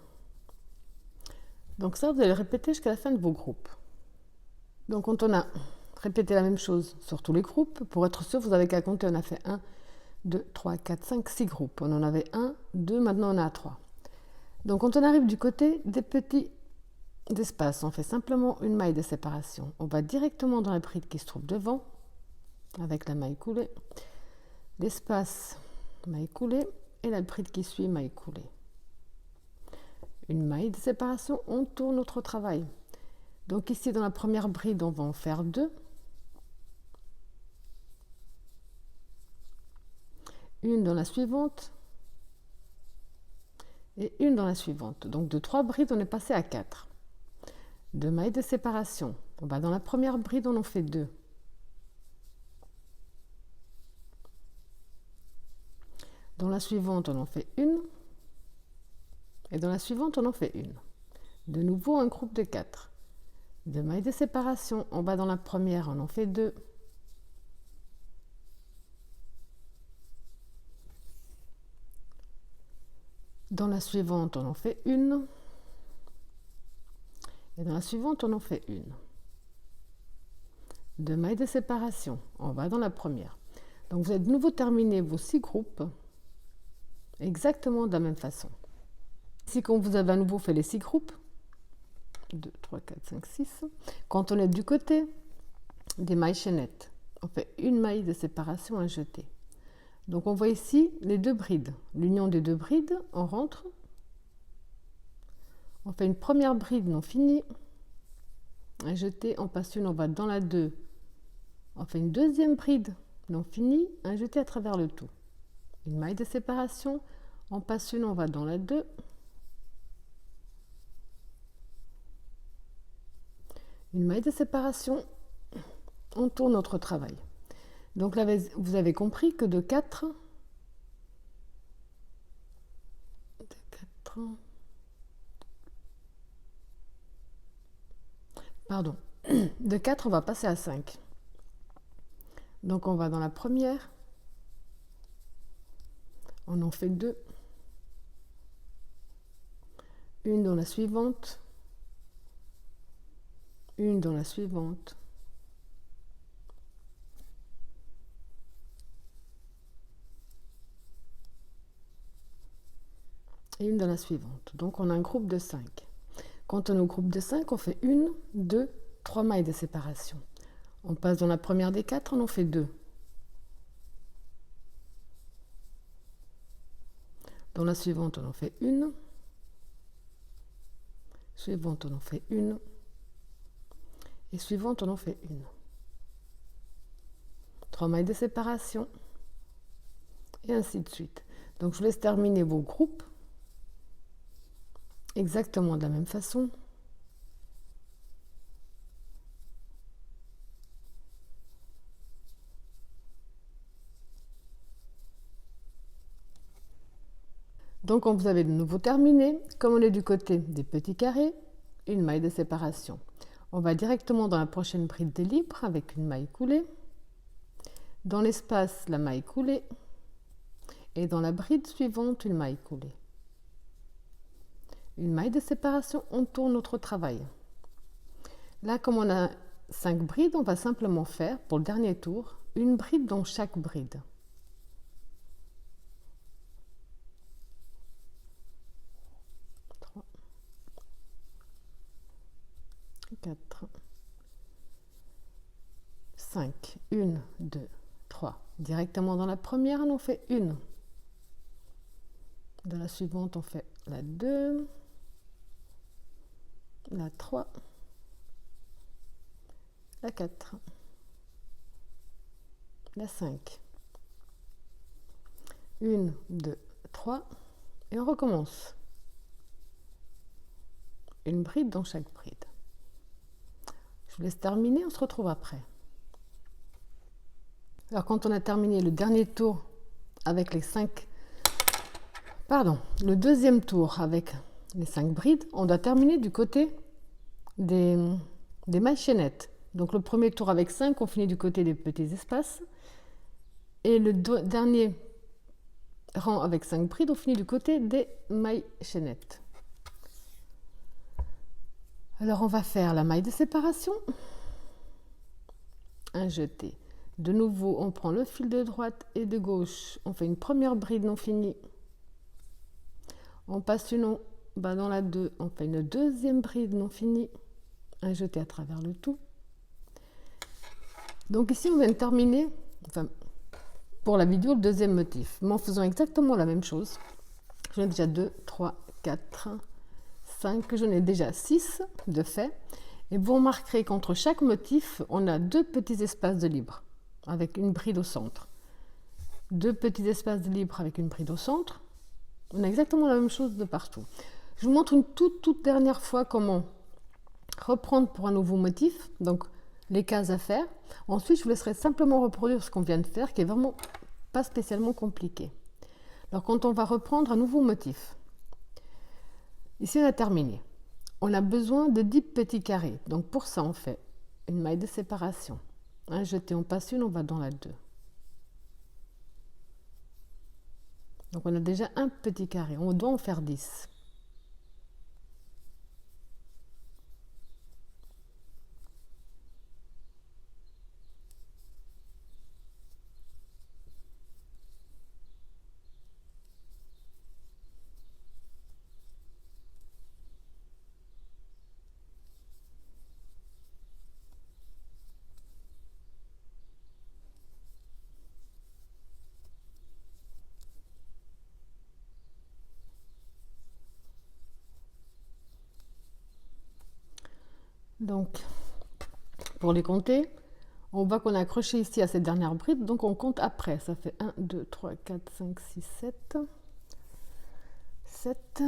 Donc ça, vous allez répéter jusqu'à la fin de vos groupes. Donc quand on a répété la même chose sur tous les groupes, pour être sûr, vous avez qu'à compter, on a fait 1, 2, 3, 4, 5, 6 groupes. On en avait 1, 2, maintenant on a 3. Donc quand on arrive du côté des petits espaces, on fait simplement une maille de séparation. On va directement dans la bride qui se trouve devant, avec la maille coulée. L'espace, maille coulée, et la bride qui suit, maille coulée. Une maille de séparation, on tourne notre travail. Donc ici, dans la première bride, on va en faire 2. Une dans la suivante. Et une dans la suivante. Donc de 3 brides, on est passé à 4. 2 mailles de séparation. On va dans la première bride, on en fait 2. Dans la suivante, on en fait une. Et dans la suivante, on en fait une. De nouveau, un groupe de 4. 2 mailles de séparation. On va dans la première, on en fait 2. Dans la suivante, on en fait une. Et dans la suivante, on en fait une. 2 mailles de séparation. On va dans la première. Donc, vous avez de nouveau terminé vos 6 groupes exactement de la même façon. Ici, quand vous avez à nouveau fait les 6 groupes, 2, 3, 4, 5, 6. Quand on est du côté des mailles chaînettes, on fait une maille de séparation, un jeté. Donc on voit ici les deux brides. L'union des deux brides, on rentre. On fait une première bride non finie. Un jeté, on passe une, on va dans la 2. On fait une deuxième bride non finie, un jeté à travers le tout. Une maille de séparation, on passe une, on va dans la 2. Une maille de séparation, on tourne notre travail. Donc là, vous avez compris que de 4, de 4, on va passer à 5. Donc on va dans la première, on en fait 2, une dans la suivante, une dans la suivante, et une dans la suivante. Donc on a un groupe de 5. Quand on est au groupe de 5, on fait 1, 2, 3 mailles de séparation. On passe dans la première des 4, on en fait 2. Dans la suivante, on en fait 1. Suivante, on en fait 1. Et suivante, on en fait 1. 3 mailles de séparation. Et ainsi de suite. Donc je vous laisse terminer vos groupes exactement de la même façon. Donc quand vous avez de nouveau terminé, comme on est du côté des petits carrés, une maille de séparation. On va directement dans la prochaine bride de libre avec une maille coulée. Dans l'espace, la maille coulée. Et dans la bride suivante, une maille coulée. Une maille de séparation, on tourne notre travail. Là, comme on a 5 brides, on va simplement faire, pour le dernier tour, une bride dans chaque bride. 3, 4, 5, 1, 2, 3. Directement dans la première, on en fait une. Dans la suivante, on fait la 2, la 3, la 4, la 5. 1, 2, 3. Et on recommence. Une bride dans chaque bride. Je vous laisse terminer, on se retrouve après. Alors quand on a terminé le dernier tour avec les 5... le deuxième tour avec les 5 brides, on doit terminer du côté des mailles chaînettes. Donc le premier tour avec 5, on finit du côté des petits espaces. Et le dernier rang avec 5 brides, on finit du côté des mailles chaînettes. Alors on va faire la maille de séparation. Un jeté. De nouveau, on prend le fil de droite et de gauche. On fait une première bride non finie. On passe une dans la 2. On fait une deuxième bride non finie. Un jeté à travers le tout. Donc ici, on vient de terminer, pour la vidéo, le deuxième motif. Mais en faisant exactement la même chose. J'en ai déjà 2, 3, 4, 5. J'en ai déjà 6 de fait. Et vous remarquerez qu'entre chaque motif, on a 2 petits espaces de libre avec une bride au centre. 2 petits espaces de libre avec une bride au centre. On a exactement la même chose de partout. Je vous montre une toute dernière fois comment reprendre pour un nouveau motif. Donc, les cases à faire. Ensuite, je vous laisserai simplement reproduire ce qu'on vient de faire, qui est vraiment pas spécialement compliqué. Alors, quand on va reprendre un nouveau motif, ici, on a terminé. On a besoin de 10 petits carrés. Donc, pour ça, on fait une maille de séparation. Un jeté, on passe une, on va dans la 2. Donc, on a déjà un petit carré. On doit en faire 10. Donc, pour les compter, on voit qu'on a accroché ici à cette dernière bride, donc on compte après. Ça fait 1, 2, 3, 4, 5, 6, 7. 7.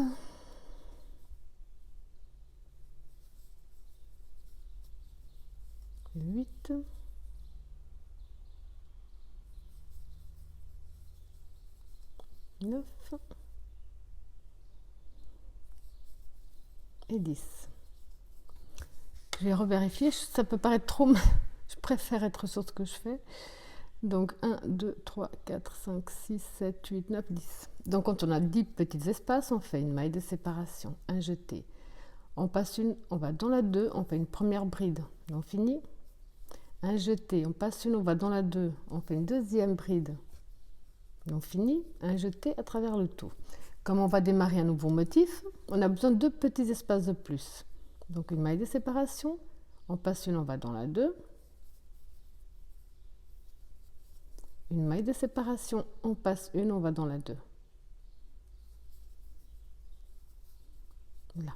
8. 9. Et 10. Je vais revérifier, ça peut paraître trop, mais je préfère être sur ce que je fais. Donc 1, 2, 3, 4, 5, 6, 7, 8, 9, 10. Donc quand on a 10 petits espaces, on fait une maille de séparation, un jeté. On passe une, on va dans la 2, on fait une première bride, on finit. Un jeté, on passe une, on va dans la 2, on fait une deuxième bride, on finit. Un jeté à travers le tout. Comme on va démarrer un nouveau motif, on a besoin de 2 petits espaces de plus. Donc une maille de séparation, on passe une, on va dans la 2. Une maille de séparation, on passe une, on va dans la 2. Là.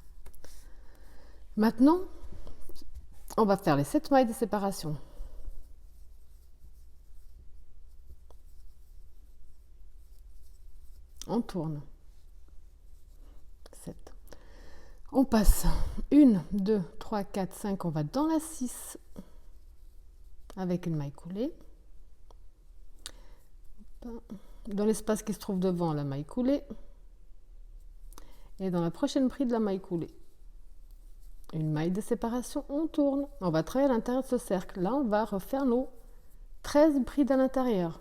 Maintenant, on va faire les 7 mailles de séparation. On tourne. 7. On passe 1, 2, 3, 4, 5, on va dans la 6 avec une maille coulée. Dans l'espace qui se trouve devant, la maille coulée. Et dans la prochaine bride, la maille coulée. Une maille de séparation, on tourne. On va travailler à l'intérieur de ce cercle. Là, on va refaire nos 13 brides à l'intérieur.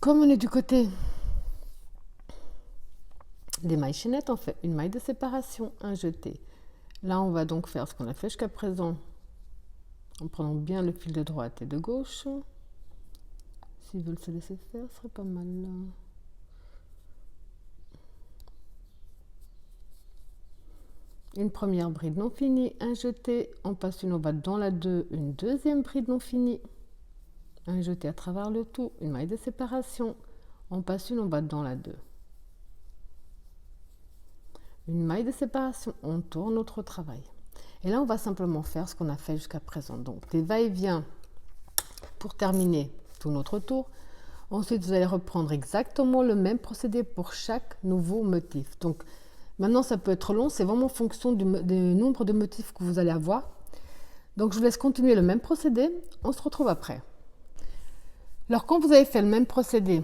Comme on est du côté des mailles chaînettes, on fait une maille de séparation, un jeté. Là, on va donc faire ce qu'on a fait jusqu'à présent en prenant bien le fil de droite et de gauche. S'ils veulent se laisser faire, ce serait pas mal. Une première bride non finie, un jeté, on passe une, on va dans la 2, une deuxième bride non finie. Un jeté à travers le tout, une maille de séparation, on passe une, on va dans la 2. Une maille de séparation, on tourne notre travail. Et là, on va simplement faire ce qu'on a fait jusqu'à présent. Donc, des va-et-vient pour terminer tout notre tour. Ensuite, vous allez reprendre exactement le même procédé pour chaque nouveau motif. Donc, maintenant, ça peut être long, c'est vraiment en fonction du nombre de motifs que vous allez avoir. Donc, je vous laisse continuer le même procédé. On se retrouve après. Alors, quand vous avez fait le même procédé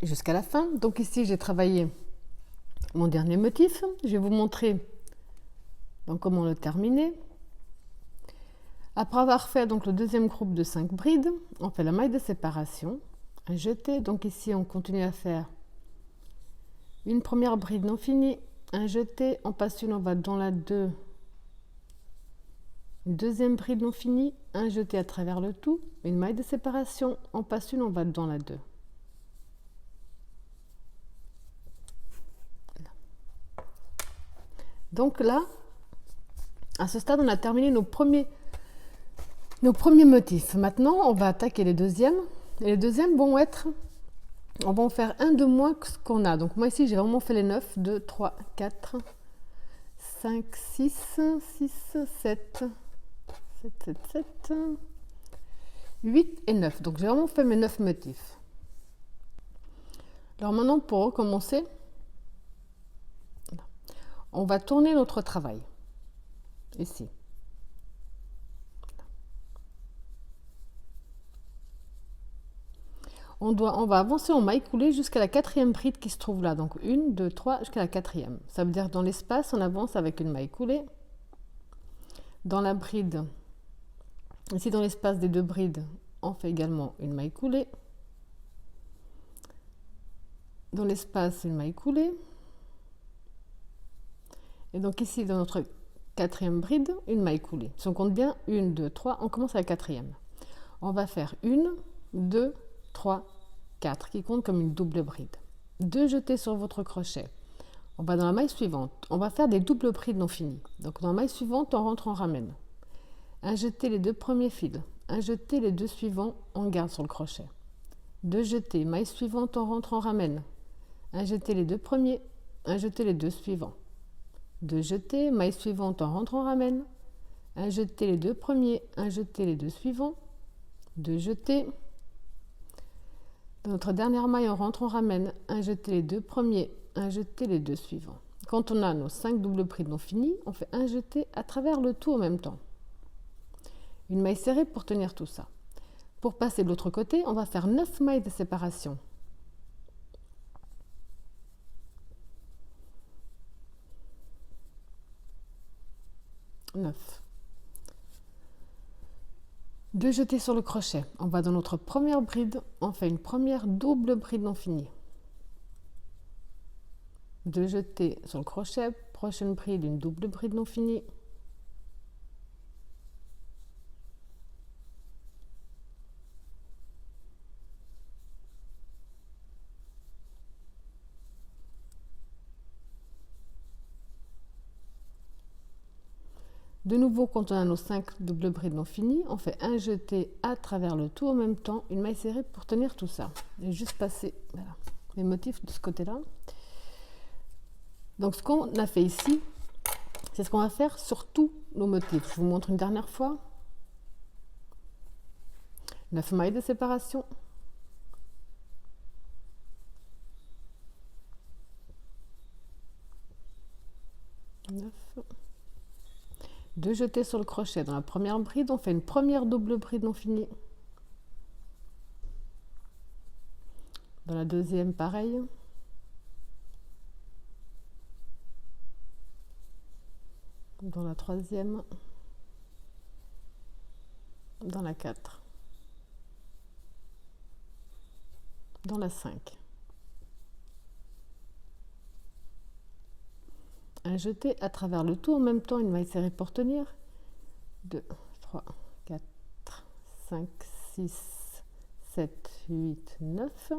jusqu'à la fin, donc ici, j'ai travaillé mon dernier motif. Je vais vous montrer donc comment le terminer. Après avoir fait donc le deuxième groupe de 5 brides, on fait la maille de séparation, un jeté. Donc ici, on continue à faire une première bride non finie, un jeté, on passe une, on va dans la 2. Une deuxième bride non finie, un jeté à travers le tout, une maille de séparation, on passe une, on va dans la 2. Donc là, à ce stade, on a terminé nos premiers motifs. Maintenant, on va attaquer les deuxièmes. Et les deuxièmes vont être, on va en faire un de moins que ce qu'on a. Donc moi ici, j'ai vraiment fait les 9, 2, 3, 4, 5, 6, 6, 7, 7, 7, 7, 8 et 9. Donc j'ai vraiment fait mes 9 motifs. Alors maintenant, pour recommencer, on va tourner notre travail. Ici. On va avancer en maille coulée jusqu'à la 4e bride qui se trouve là. Donc 1, 2, 3 jusqu'à la 4e. Ça veut dire que dans l'espace, on avance avec une maille coulée. Dans la bride, ici dans l'espace des 2 brides, on fait également une maille coulée. Dans l'espace, une maille coulée. Et donc ici, dans notre quatrième bride, une maille coulée. Si on compte bien, 1, 2, 3, on commence à la quatrième. On va faire 1, 2, 3, 4, qui compte comme une double bride. 2 jetés sur votre crochet. On va dans la maille suivante. On va faire des doubles brides non finies. Donc dans la maille suivante, on rentre en ramène. Un jeté les 2 premiers fils. Un jeté les 2 suivants, on garde sur le crochet. 2 jetés, maille suivante, on rentre en ramène. Un jeté les 2 premiers, un jeté les 2 suivants. 2 jetés, maille suivante, on rentre en ramène. Un jeté les 2 premiers, un jeté les 2 suivants. 2 jetés. Dans notre dernière maille, on rentre en ramène. Un jeté les 2 premiers, un jeté les 2 suivants. Quand on a nos 5 doubles brides non finies, on fait un jeté à travers le tout en même temps. Une maille serrée pour tenir tout ça. Pour passer de l'autre côté, on va faire 9 mailles de séparation. 9. 2 jetés sur le crochet. On va dans notre première bride, on fait une première double bride non finie. 2 jetés sur le crochet, prochaine bride, une double bride non finie. De nouveau, quand on a nos 5 doubles brides non finies, on fait un jeté à travers le tout en même temps, une maille serrée pour tenir tout ça. Et juste passer voilà, les motifs de ce côté-là. Donc ce qu'on a fait ici, c'est ce qu'on va faire sur tous nos motifs. Je vous montre une dernière fois. 9 mailles de séparation. 9. 2 jetés sur le crochet. Dans la première bride, on fait une première double bride non finie. Dans la deuxième, pareil. Dans la troisième. Dans la 4. Dans la 5. Un jeté à travers le tout en même temps, une maille serrée pour tenir. 2, 3, 4, 5, 6, 7, 8, 9.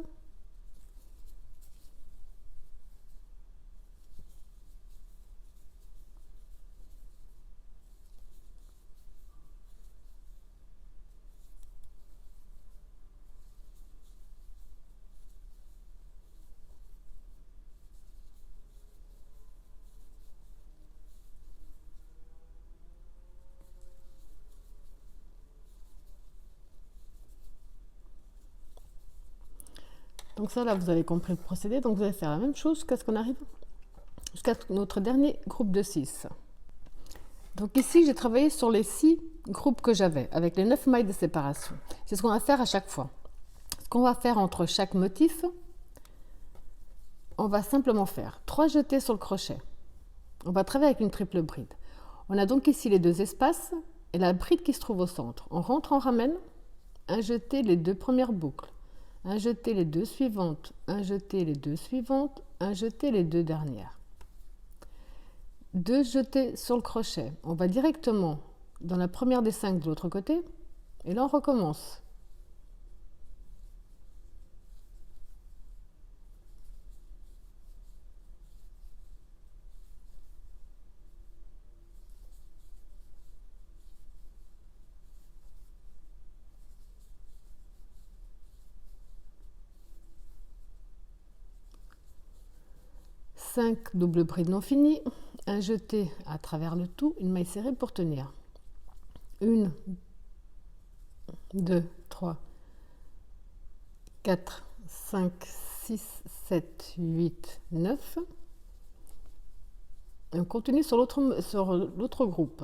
Donc ça, là, vous avez compris le procédé. Donc vous allez faire la même chose jusqu'à ce qu'on arrive jusqu'à notre dernier groupe de 6. Donc ici, j'ai travaillé sur les 6 groupes que j'avais, avec les 9 mailles de séparation. C'est ce qu'on va faire à chaque fois. Ce qu'on va faire entre chaque motif, on va simplement faire 3 jetés sur le crochet. On va travailler avec une triple bride. On a donc ici les 2 espaces et la bride qui se trouve au centre. On rentre en ramène, un jeté les 2 premières boucles. Un jeté les 2 suivantes, un jeté les 2 suivantes, un jeté les 2 dernières. 2 jetés sur le crochet. On va directement dans la première des 5 de l'autre côté et là on recommence. Cinq doubles brides non finies, un jeté à travers le tout, une maille serrée pour tenir. 1, 2, 3, 4, 5, 6, 7, 8, 9. Et on continue sur l'autre groupe.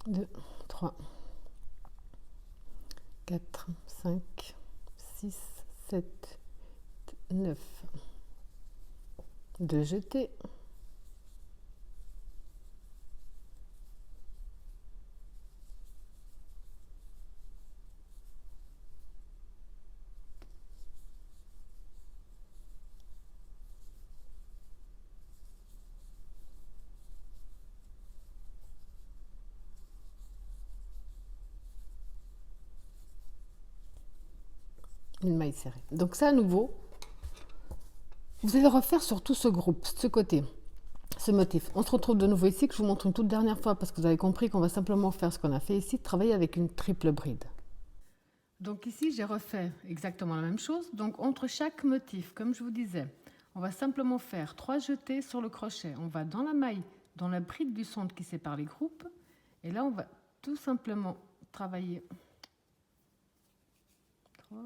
Deux, 3, 4, 5, 6, 7, 9. De jeter. Une maille serrée. Donc ça, à nouveau, vous allez refaire sur tout ce groupe, ce côté, ce motif. On se retrouve de nouveau ici, que je vous montre une toute dernière fois, parce que vous avez compris qu'on va simplement faire ce qu'on a fait ici, travailler avec une triple bride. Donc ici, j'ai refait exactement la même chose. Donc entre chaque motif, comme je vous disais, on va simplement faire 3 jetés sur le crochet. On va dans la maille, dans la bride du centre qui sépare les groupes. Et là, on va tout simplement travailler 3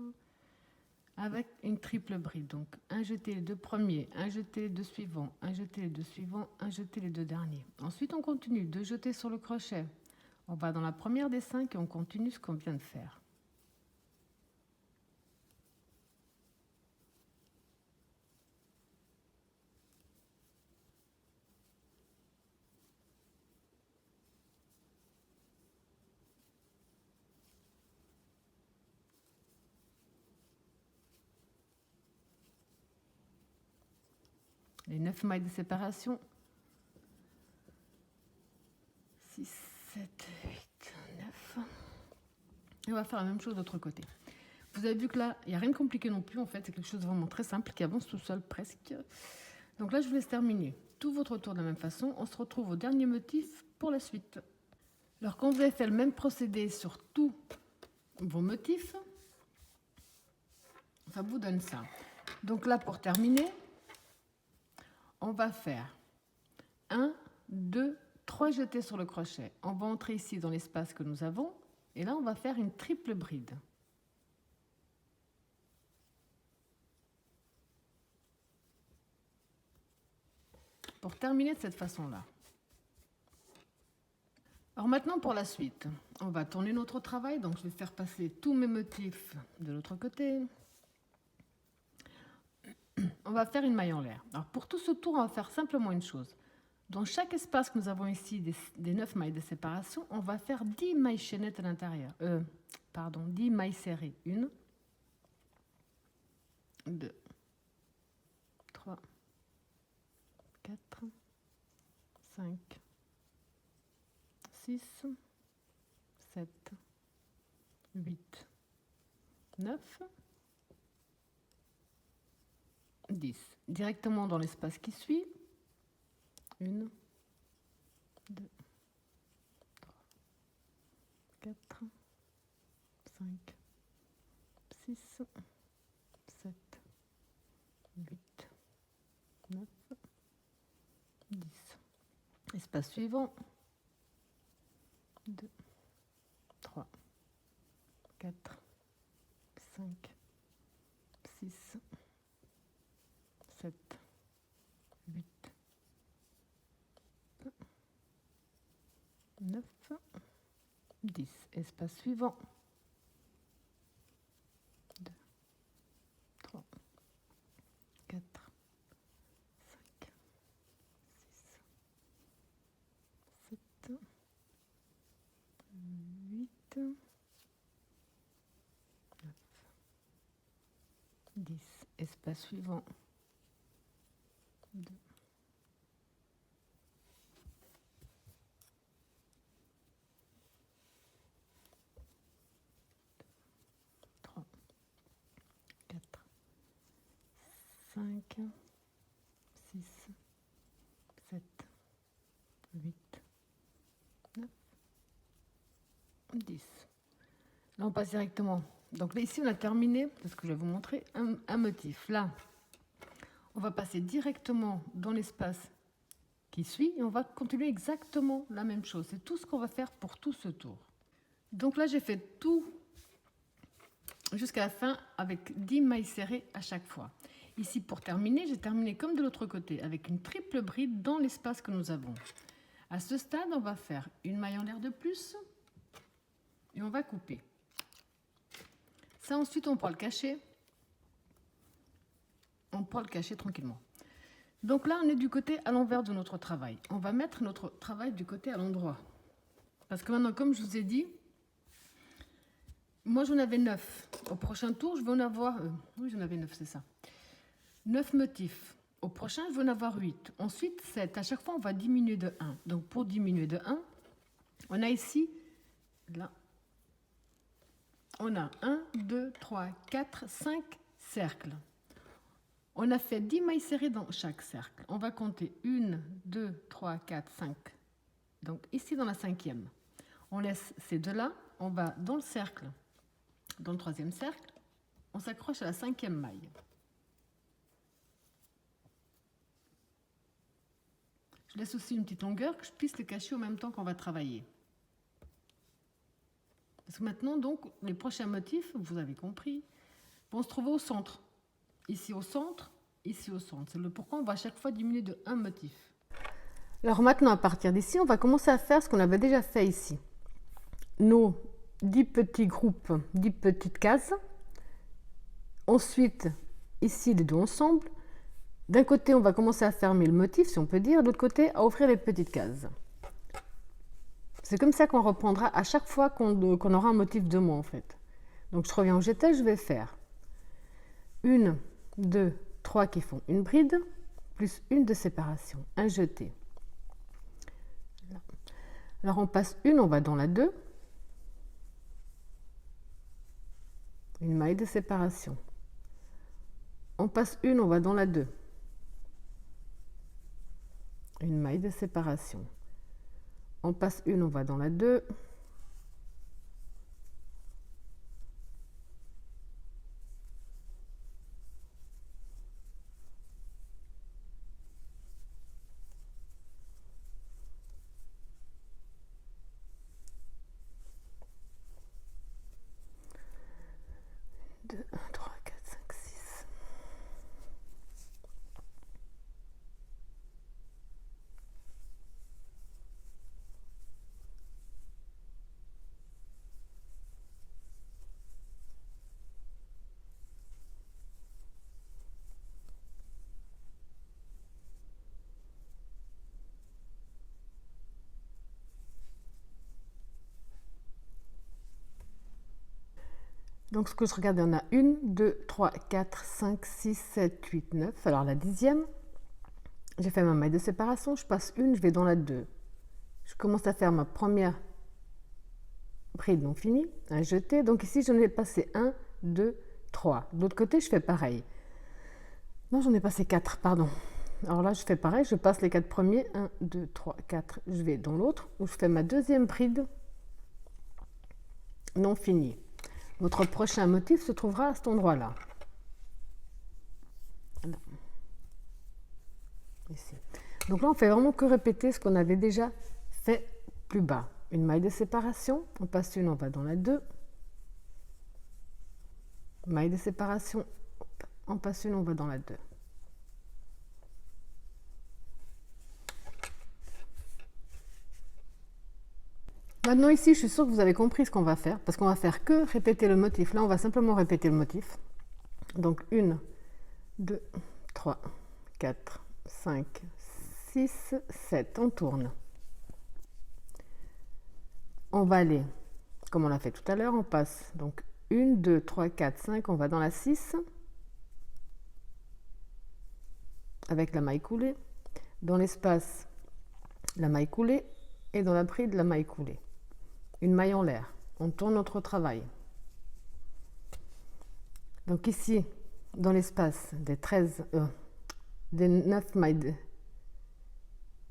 avec une triple bride. Donc un jeté les 2 premiers, un jeté les 2 suivants, un jeté les 2 suivants, un jeté les 2 derniers. Ensuite, on continue 2 jetés sur le crochet. On va dans la première des 5 et on continue ce qu'on vient de faire. Les 9 mailles de séparation. 6, 7, 8, 9. Et on va faire la même chose de l'autre côté. Vous avez vu que là, il n'y a rien de compliqué non plus. En fait, c'est quelque chose de vraiment très simple qui avance tout seul presque. Donc là, je vous laisse terminer tout votre tour de la même façon. On se retrouve au dernier motif pour la suite. Alors, quand vous avez fait le même procédé sur tous vos motifs, ça vous donne ça. Donc là, pour terminer, on va faire 1, 2, 3 jetés sur le crochet. On va entrer ici dans l'espace que nous avons. Et là, on va faire une triple bride. Pour terminer de cette façon-là. Alors maintenant, pour la suite, on va tourner notre travail. Donc, je vais faire passer tous mes motifs de l'autre côté. On va faire une maille en l'air. Alors, pour tout ce tour, on va faire simplement une chose. Dans chaque espace que nous avons ici, des 9 mailles de séparation, on va faire 10 mailles chaînettes à l'intérieur. 10 mailles serrées. 1, 2, 3, 4, 5, 6, 7, 8, 9, 10. Directement dans l'espace qui suit. 1, 2, 3, 4, 5, 6, 7, 8, 9, 10. Espace suivant. 2, 3, 4, 5, 6, 7, 8, 9, 10. Espace suivant. 2, 3, 4, 5, 6, 7, 8, 9, 10. Espace suivant. 2, 3, 4, 5, 6, 7, 8, 9, 10. Là, on passe directement. Donc là, ici, on a terminé, parce que je vais vous montrer un motif. Là, on va passer directement dans l'espace qui suit et on va continuer exactement la même chose. C'est tout ce qu'on va faire pour tout ce tour. Donc là, j'ai fait tout jusqu'à la fin avec 10 mailles serrées à chaque fois. Ici, pour terminer, j'ai terminé comme de l'autre côté avec une triple bride dans l'espace que nous avons. À ce stade, on va faire une maille en l'air de plus et on va couper. Ça, ensuite, on pourra le cacher. On pourra le cacher tranquillement. Donc là, on est du côté à l'envers de notre travail. On va mettre notre travail du côté à l'endroit. Parce que maintenant, comme je vous ai dit, moi j'en avais 9. Au prochain tour, je vais en avoir... oui, j'en avais 9, c'est ça. 9 motifs. Au prochain, je vais en avoir 8. Ensuite, 7. À chaque fois, on va diminuer de 1. Donc pour diminuer de 1, on a ici, là, on a 1, 2, 3, 4, 5 cercles. On a fait 10 mailles serrées dans chaque cercle. On va compter 1, 2, 3, 4, 5. Donc ici dans la 5e. On laisse ces deux-là, on va dans le cercle, dans le 3e cercle, on s'accroche à la 5e maille. Je laisse aussi une petite longueur que je puisse le cacher au même temps qu'on va travailler. Parce que maintenant, donc, les prochains motifs, vous avez compris, vont se trouver au centre. Ici au centre, ici au centre. C'est le pourquoi on va à chaque fois diminuer de un motif. Alors maintenant, à partir d'ici, on va commencer à faire ce qu'on avait déjà fait ici. Nos 10 petits groupes, 10 petites cases. Ensuite, ici, les deux ensemble. D'un côté, on va commencer à fermer le motif, si on peut dire. De l'autre côté, à ouvrir les petites cases. C'est comme ça qu'on reprendra à chaque fois qu'on aura un motif de moi, en fait. Donc, je reviens où j'étais, je vais faire 1, 2, 3 qui font une bride, plus une de séparation, un jeté. Là. Alors, on passe une, on va dans la 2. Une maille de séparation. On passe une, on va dans la 2. Une maille de séparation. On passe une, on va dans la 2. Deux, 1, 3, 4, 5, 6. Donc, ce que je regarde, on a 1, 2, 3, 4, 5, 6, 7, 8, 9. Alors, la 10e, j'ai fait ma maille de séparation. Je passe une, je vais dans la 2. Je commence à faire ma première bride non finie, un jeté. Donc, ici, j'en ai passé 1, 2, 3. De l'autre côté, je fais pareil. Non, j'en ai passé 4, pardon. Alors là, je fais pareil. Je passe les 4 premiers. 1, 2, 3, 4. Je vais dans l'autre où je fais ma deuxième bride non finie. Notre prochain motif se trouvera à cet endroit-là. Voilà. Ici. Donc là, on fait vraiment que répéter ce qu'on avait déjà fait plus bas. Une maille de séparation, on passe une, on va dans la 2. Maille de séparation, on passe une, on va dans la 2. Maintenant ici, je suis sûre que vous avez compris ce qu'on va faire, parce qu'on va faire que répéter le motif. Là, on va simplement répéter le motif. Donc 1, 2, 3, 4, 5, 6, 7. On tourne. On va aller, comme on l'a fait tout à l'heure, on passe donc 1, 2, 3, 4, 5, on va dans la 6, avec la maille coulée, dans l'espace, la maille coulée, et dans la bride, la maille coulée. Une maille en l'air. On tourne notre travail. Donc ici, dans l'espace des 9 mailles,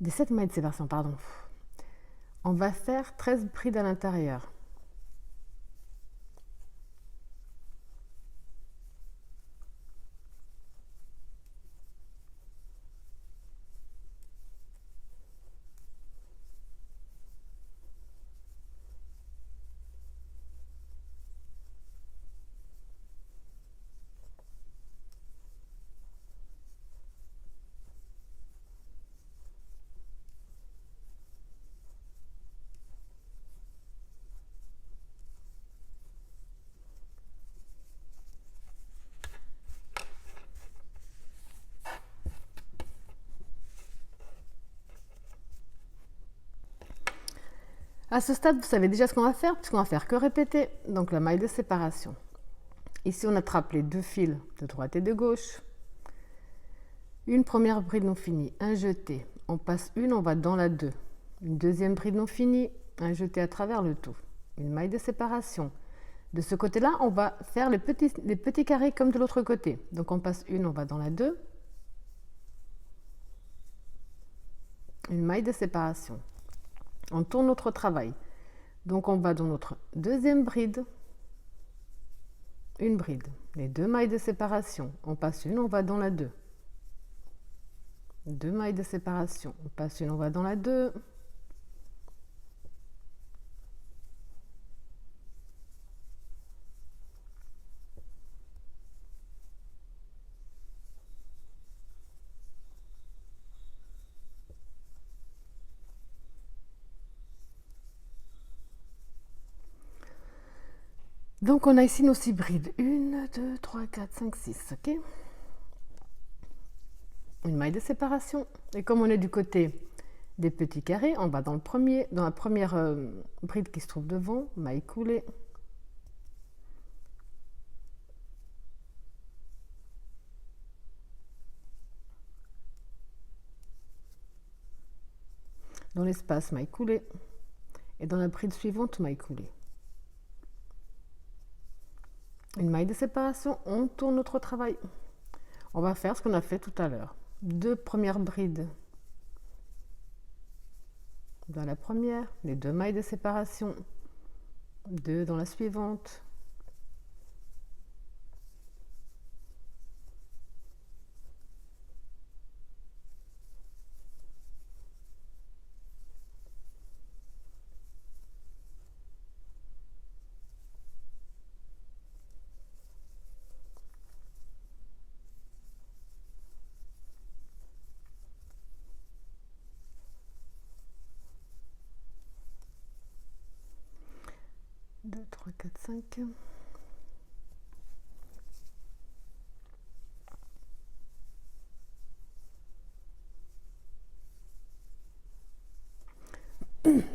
des 7 mailles de séparation, pardon, on va faire 13 brides à l'intérieur. À ce stade, vous savez déjà ce qu'on va faire, puisqu'on va faire que répéter. Donc la maille de séparation. Ici, on attrape les 2 fils de droite et de gauche. Une première bride non finie, un jeté. On passe une, on va dans la 2. Une deuxième bride non finie, un jeté à travers le tout. Une maille de séparation. De ce côté-là, on va faire les petits carrés comme de l'autre côté. Donc on passe une, on va dans la 2. Une maille de séparation. On tourne notre travail. Donc on va dans notre deuxième bride. Une bride. Les 2 mailles de séparation. On passe une, on va dans la 2. 2 mailles de séparation. On passe une, on va dans la 2. Donc on a ici nos 6 brides. 1, 2, 3, 4, 5, 6. Ok. Une maille de séparation. Et comme on est du côté des petits carrés, on va dans la première bride qui se trouve devant, maille coulée. Dans l'espace, maille coulée. Et dans la bride suivante, maille coulée. Une maille de séparation, on tourne notre travail. On va faire ce qu'on a fait tout à l'heure. 2 premières brides dans la première, les 2 mailles de séparation, 2 dans la suivante. Deux, 3, 4, 5.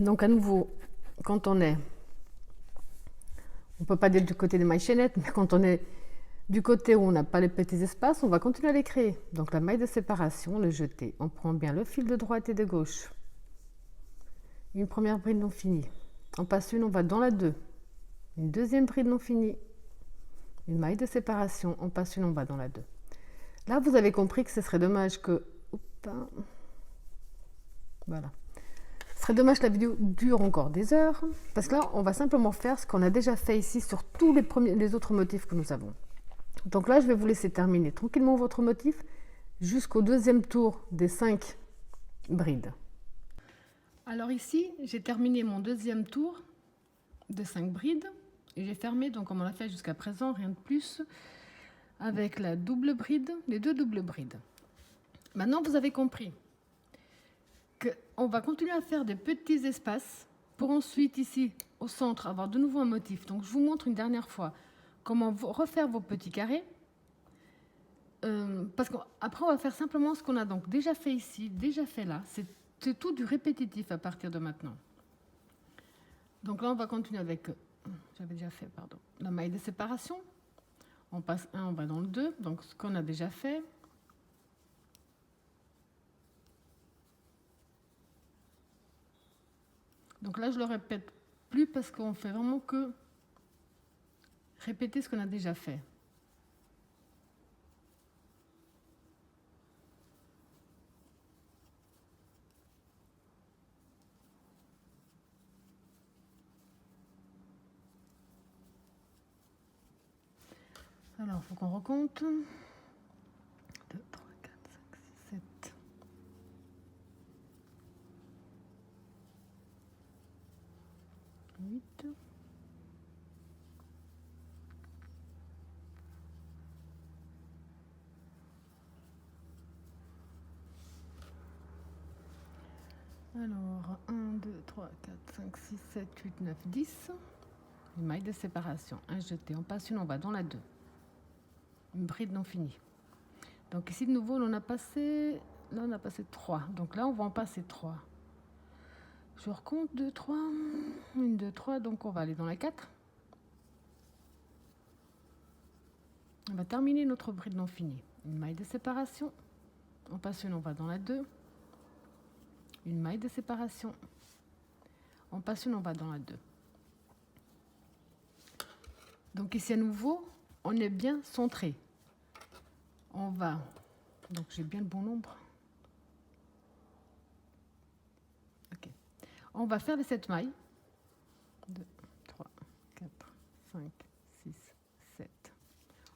Donc à nouveau, quand on est, on ne peut pas dire du côté des mailles chaînettes, mais quand on est du côté où on n'a pas les petits espaces, on va continuer à les créer. Donc la maille de séparation, le jeté, on prend bien le fil de droite et de gauche. Une première bride non finie. On passe une, on va dans la 2. Une deuxième bride non finie. Une maille de séparation, on passe une, on va dans la 2. Là, vous avez compris que ce serait dommage que... Voilà. Ce serait dommage que la vidéo dure encore des heures, parce que là, on va simplement faire ce qu'on a déjà fait ici sur tous les autres motifs que nous avons. Donc là, je vais vous laisser terminer tranquillement votre motif jusqu'au deuxième tour des 5 brides. Alors ici, j'ai terminé mon deuxième tour de 5 brides et j'ai fermé, donc comme on l'a fait jusqu'à présent, rien de plus, avec la double bride, les 2 doubles brides. Maintenant, vous avez compris qu'on va continuer à faire des petits espaces pour ensuite ici au centre avoir de nouveau un motif. Donc je vous montre une dernière fois comment refaire vos petits carrés, parce qu'après on va faire simplement ce qu'on a donc déjà fait ici, déjà fait là. C'est tout du répétitif à partir de maintenant. Donc là on va continuer avec, j'avais déjà fait, pardon, la maille de séparation. On passe un, on va dans le 2, donc ce qu'on a déjà fait. Donc là, je le répète plus parce qu'on fait vraiment que répéter ce qu'on a déjà fait. Alors, il faut qu'on recompte. 2, 3, 4, 5, 6, 7. Alors, 1, 2, 3, 4, 5, 6, 7, 8, 9, 10. Une maille de séparation, un jeté. On passe une, on va dans la 2. Une bride non finie. Donc ici, de nouveau, on a passé 3. Donc là, on va en passer 3. Je recompte 2, 3. 1, 2, 3. Donc, on va aller dans la 4. On va terminer notre bride non finie. Une maille de séparation. On passe une, on va dans la 2. Une maille de séparation. On passe une, on va dans la 2. Donc ici à nouveau, on est bien centré. On va, donc j'ai bien le bon nombre. Ok. On va faire les 7 mailles. 2, 3, 4, 5, 6, 7.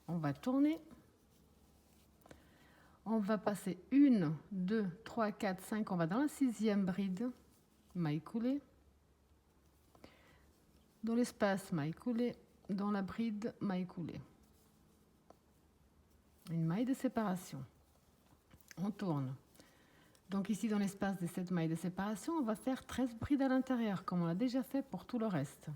On va tourner. On va passer 1, 2, 3, 4, 5. On va dans la 6e bride. Maille coulée. Dans l'espace, maille coulée. Dans la bride, maille coulée. Une maille de séparation. On tourne. Donc ici, dans l'espace des 7 mailles de séparation, on va faire 13 brides à l'intérieur, comme on l'a déjà fait pour tout le reste.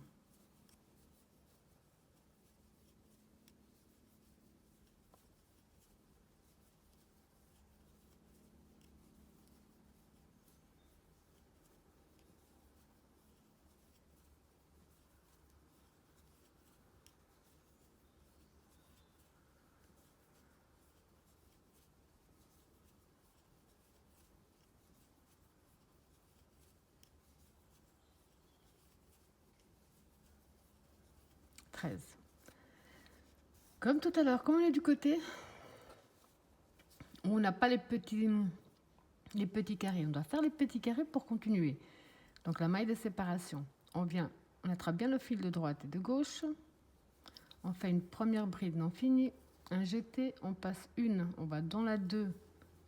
Comme tout à l'heure, comme on est du côté où on n'a pas les petits carrés, on doit faire les petits carrés pour continuer. Donc la maille de séparation, on attrape bien le fil de droite et de gauche, on fait une première bride non finie, un jeté, on passe une, on va dans la 2,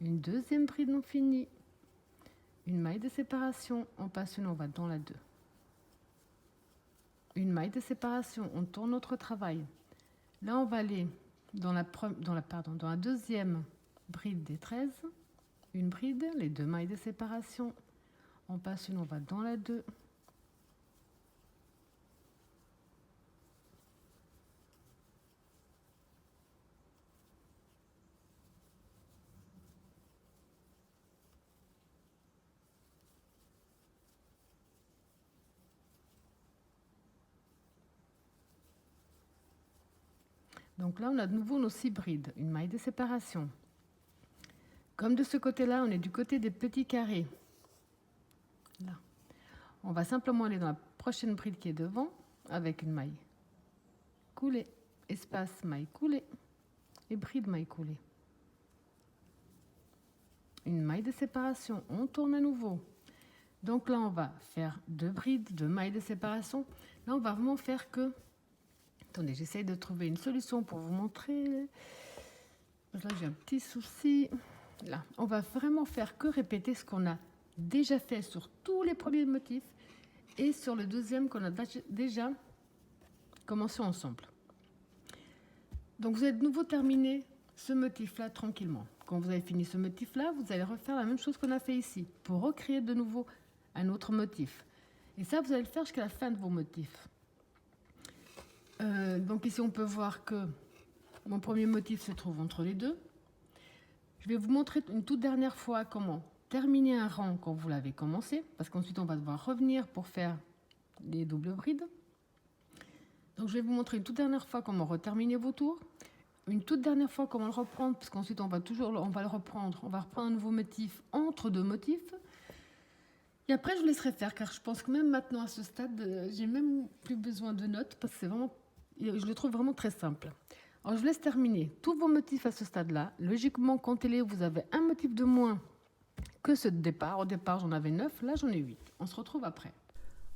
une deuxième bride non finie, une maille de séparation, on passe une, on va dans la 2. Une maille de séparation, on tourne notre travail. Là, on va aller dans la deuxième bride des 13. Une bride, les 2 mailles de séparation. On passe une, on va dans la 2. Donc là, on a de nouveau nos 6 brides, une maille de séparation. Comme de ce côté-là, on est du côté des petits carrés. Là. On va simplement aller dans la prochaine bride qui est devant, avec une maille coulée, espace maille coulée et bride maille coulée. Une maille de séparation, on tourne à nouveau. Donc là, on va faire 2 brides, 2 mailles de séparation. Là, on va vraiment faire que... Attendez, j'essaye de trouver une solution pour vous montrer. Là, j'ai un petit souci. Là, on va vraiment faire que répéter ce qu'on a déjà fait sur tous les premiers motifs et sur le deuxième qu'on a déjà commencé ensemble. Donc, vous allez de nouveau terminer ce motif-là tranquillement. Quand vous avez fini ce motif-là, vous allez refaire la même chose qu'on a fait ici pour recréer de nouveau un autre motif. Et ça, vous allez le faire jusqu'à la fin de vos motifs. Donc ici, on peut voir que mon premier motif se trouve entre les deux. Je vais vous montrer une toute dernière fois comment terminer un rang quand vous l'avez commencé, parce qu'ensuite, on va devoir revenir pour faire les doubles brides. Donc, je vais vous montrer une toute dernière fois comment reterminer vos tours, une toute dernière fois comment le reprendre, parce qu'ensuite, on va le reprendre, on va reprendre un nouveau motif entre 2 motifs. Et après, je vous laisserai faire, car je pense que même maintenant, à ce stade, j'ai même plus besoin de notes, parce que c'est vraiment... Je le trouve vraiment très simple. Alors, je vous laisse terminer tous vos motifs à ce stade-là. Logiquement, comptez-les, vous avez un motif de moins que ce départ. Au départ, j'en avais 9, là, j'en ai 8. On se retrouve après.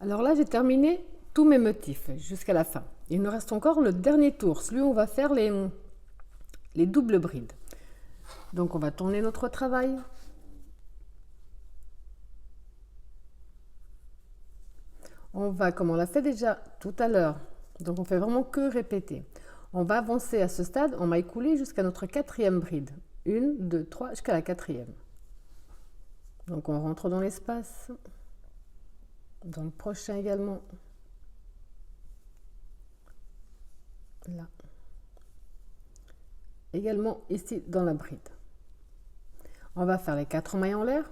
Alors là, j'ai terminé tous mes motifs jusqu'à la fin. Il nous reste encore le dernier tour, celui où on va faire les doubles brides. Donc, on va tourner notre travail. On va, comme on l'a fait déjà tout à l'heure, donc on fait vraiment que répéter. On va avancer à ce stade en maille coulée jusqu'à notre 4e bride. 1, 2, 3, jusqu'à la 4e. Donc on rentre dans l'espace. Dans le prochain également. Là. Également ici dans la bride. On va faire les 4 mailles en l'air.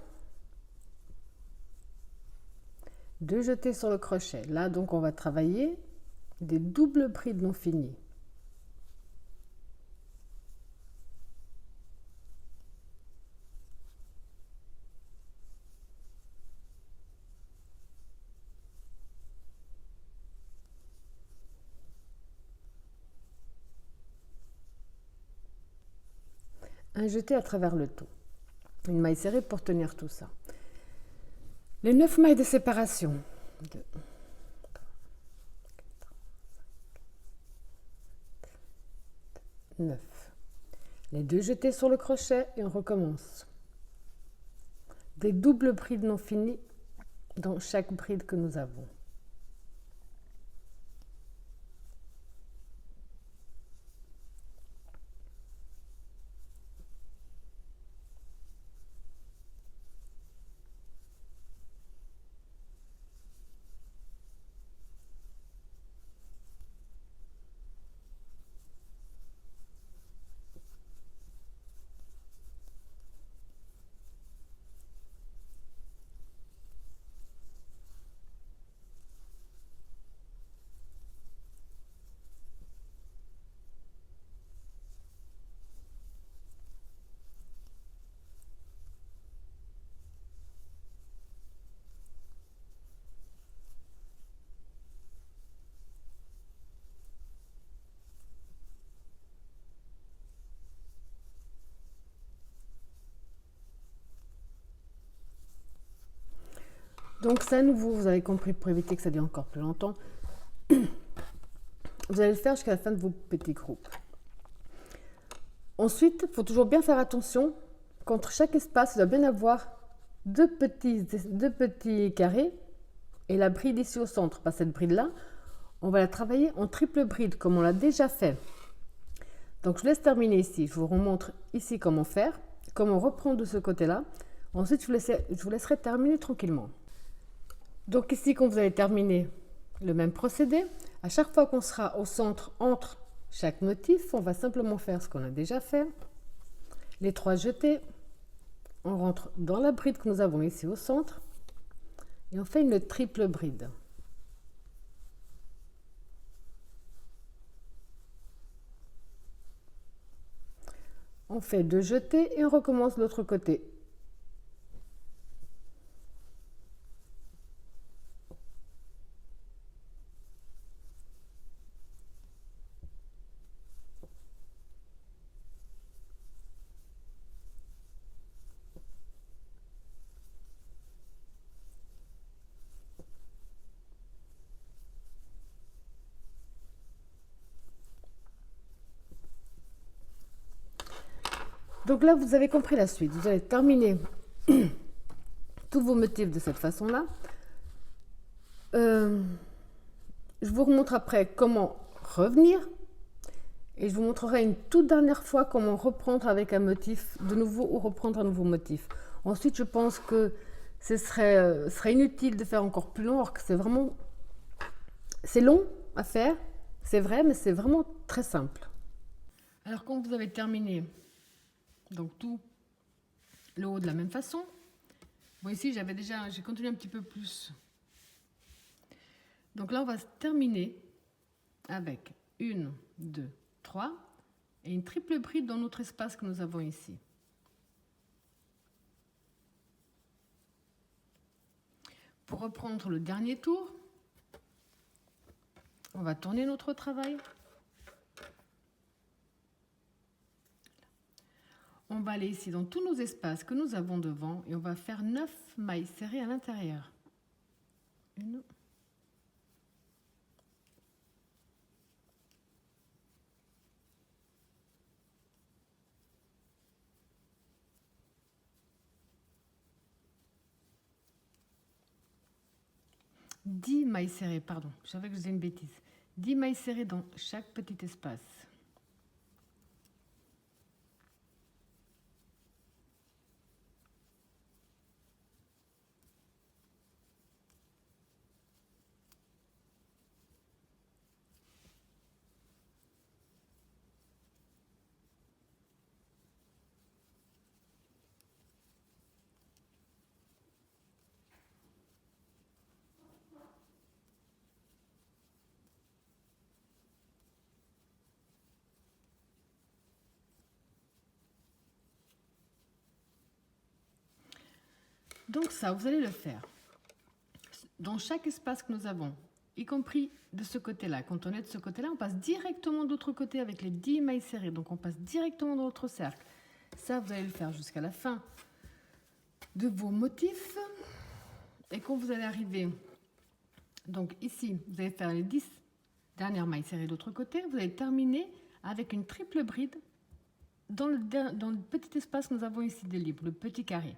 2 jetés sur le crochet. Là, donc, on va travailler des doubles brides non finies. Un jeté à travers le tout. Une maille serrée pour tenir tout ça. Les 9 mailles de séparation. 2, 9. Les 2 jetés sur le crochet et on recommence. Des doubles brides non finies dans chaque bride que nous avons. Donc ça, vous avez compris, pour éviter que ça dure encore plus longtemps, vous allez le faire jusqu'à la fin de vos petits groupes. Ensuite, il faut toujours bien faire attention qu'entre chaque espace, il doit bien avoir deux petits carrés et la bride ici au centre. Pas cette bride-là, on va la travailler en triple bride comme on l'a déjà fait. Donc je vous laisse terminer ici. Je vous remontre ici comment faire, comment reprendre de ce côté-là. Ensuite, je vous laisserai terminer tranquillement. Donc ici, quand vous allez terminer le même procédé, à chaque fois qu'on sera au centre entre chaque motif, on va simplement faire ce qu'on a déjà fait. Les 3 jetés, on rentre dans la bride que nous avons ici au centre et on fait une triple bride. On fait 2 jetés et on recommence de l'autre côté. Donc là, vous avez compris la suite. Vous allez terminer tous vos motifs de cette façon-là. Je vous remontre après comment revenir. Et je vous montrerai une toute dernière fois comment reprendre avec un motif de nouveau ou reprendre un nouveau motif. Ensuite, je pense que ce serait inutile de faire encore plus long, alors que c'est long à faire, c'est vrai, mais c'est vraiment très simple. Alors quand vous avez terminé donc tout le haut de la même façon, bon ici j'ai continué un petit peu plus. Donc là on va terminer avec 1, 2, 3 et une triple bride dans notre espace que nous avons ici. Pour reprendre le dernier tour, on va tourner notre travail. On va aller ici dans tous nos espaces que nous avons devant et on va faire 9 mailles serrées à l'intérieur. 1, 10 mailles serrées, pardon, je savais que je faisais une bêtise. 10 mailles serrées dans chaque petit espace. Donc ça, vous allez le faire dans chaque espace que nous avons, y compris de ce côté-là. Quand on est de ce côté-là, on passe directement de l'autre côté avec les 10 mailles serrées. Donc on passe directement dans l'autre cercle. Ça, vous allez le faire jusqu'à la fin de vos motifs. Et quand vous allez arriver, donc ici, vous allez faire les 10 dernières mailles serrées de l'autre côté. Vous allez terminer avec une triple bride dans le petit espace que nous avons ici de libre, le petit carré.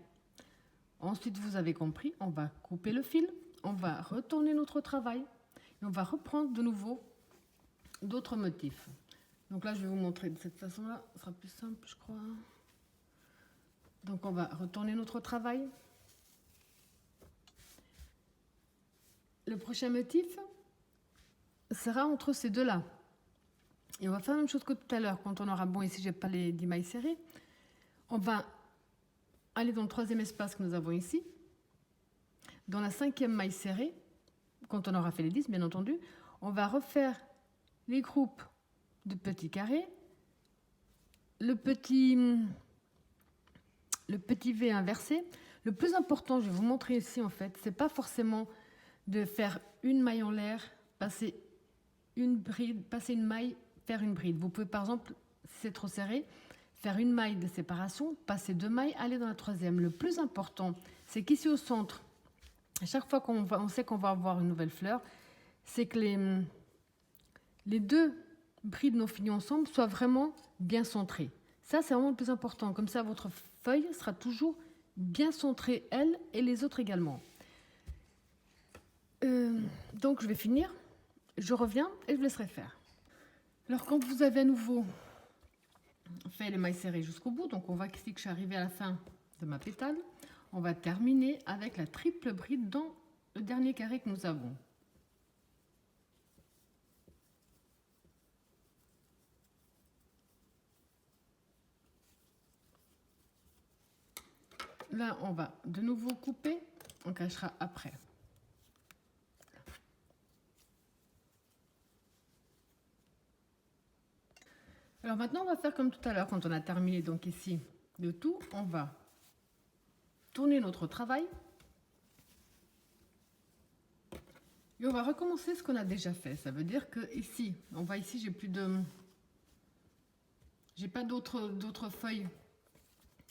Ensuite, vous avez compris, on va couper le fil, on va retourner notre travail et on va reprendre de nouveau d'autres motifs. Donc là, je vais vous montrer de cette façon-là, ce sera plus simple, je crois. Donc on va retourner notre travail. Le prochain motif sera entre ces deux-là. Et on va faire la même chose que tout à l'heure, quand on aura, bon, ici, j'ai pas les 10 mailles serrées. On va aller dans le troisième espace que nous avons ici. Dans la cinquième maille serrée, quand on aura fait les 10, bien entendu, on va refaire les groupes de petits carrés. Le petit V inversé. Le plus important, je vais vous montrer ici, en fait, c'est pas forcément de faire une maille en l'air, passer une bride, passer une maille, faire une bride. Vous pouvez par exemple, si c'est trop serré, faire une maille de séparation, passer 2 mailles, aller dans la troisième. Le plus important, c'est qu'ici au centre, à chaque fois on sait qu'on va avoir une nouvelle fleur, c'est que les 2 brides non finies ensemble soient vraiment bien centrées. Ça, c'est vraiment le plus important. Comme ça, votre feuille sera toujours bien centrée, elle, et les autres également. Donc, je vais finir. Je reviens et je vous laisserai faire. Alors, quand vous avez à nouveau fait les mailles serrées jusqu'au bout, donc on voit qu'ici que je suis arrivée à la fin de ma pétale, on va terminer avec la triple bride dans le dernier carré que nous avons. Là, on va de nouveau couper, on cachera après. Alors maintenant, on va faire comme tout à l'heure, quand on a terminé donc ici le tout, on va tourner notre travail et on va recommencer ce qu'on a déjà fait. Ça veut dire que ici, on va ici, j'ai pas d'autres feuilles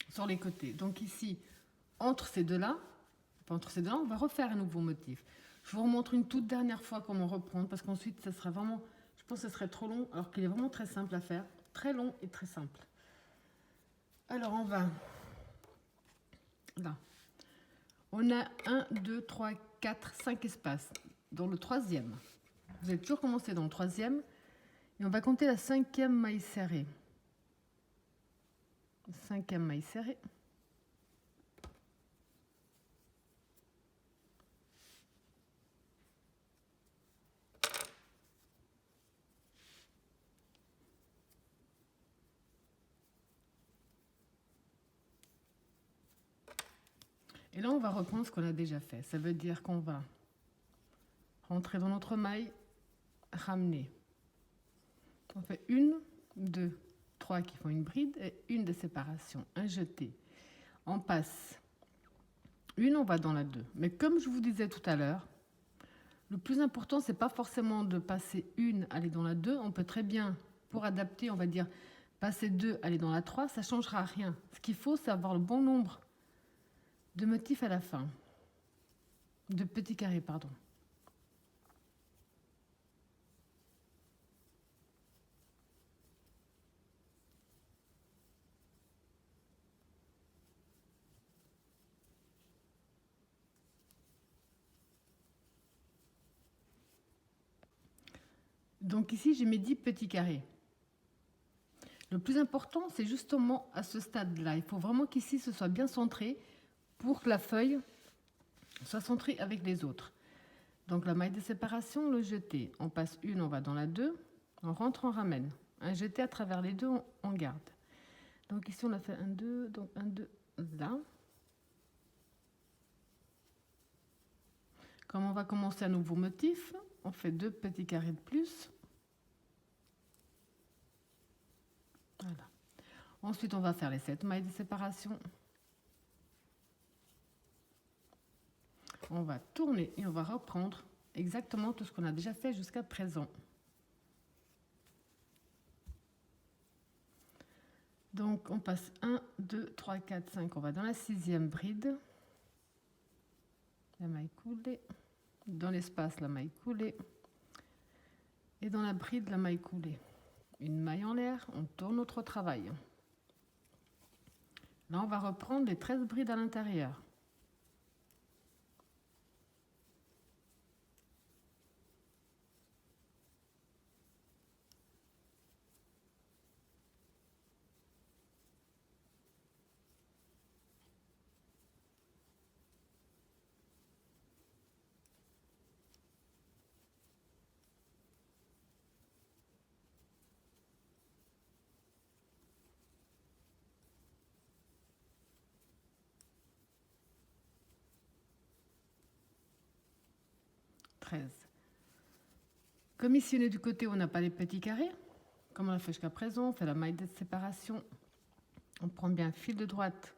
sur les côtés. Donc ici, entre ces deux-là, on va refaire un nouveau motif. Je vous remontre une toute dernière fois comment reprendre parce qu'ensuite, ça sera vraiment, je pense que ce serait trop long, alors qu'il est vraiment très simple à faire. Très long et très simple. Alors, on va là. On a 1, 2, 3, 4, 5 espaces. Dans le troisième, vous allez toujours commencer dans le troisième et on va compter la cinquième maille serrée. Cinquième maille serrée. Et là, on va reprendre ce qu'on a déjà fait. Ça veut dire qu'on va rentrer dans notre maille, ramener. On fait 1, 2, 3 qui font une bride et une de séparation, un jeté. On passe une, on va dans la 2. Mais comme je vous disais tout à l'heure, le plus important, c'est pas forcément de passer une, aller dans la 2. On peut très bien, pour adapter, on va dire, passer 2, aller dans la 3, ça ne changera rien. Ce qu'il faut, c'est avoir le bon nombre de motifs à la fin. De petits carrés, pardon. Donc ici, j'ai mes 10 petits carrés. Le plus important, c'est justement à ce stade-là. Il faut vraiment qu'ici, ce soit bien centré pour que la feuille soit centrée avec les autres. Donc la maille de séparation, le jeté. On passe une, on va dans la 2. On rentre, on ramène. Un jeté à travers les deux, on garde. Donc ici, on a fait un 2, donc un 2 là. Comme on va commencer un nouveau motif, on fait 2 petits carrés de plus. Voilà. Ensuite, on va faire les 7 mailles de séparation. On va tourner et on va reprendre exactement tout ce qu'on a déjà fait jusqu'à présent. Donc on passe 1, 2, 3, 4, 5, on va dans la 6e bride. La maille coulée, dans l'espace la maille coulée et dans la bride la maille coulée. Une maille en l'air, on tourne notre travail. Là on va reprendre les 13 brides à l'intérieur. Comme ici on est du côté où on n'a pas les petits carrés, comme on l'a fait jusqu'à présent, on fait la maille de séparation. On prend bien fil de droite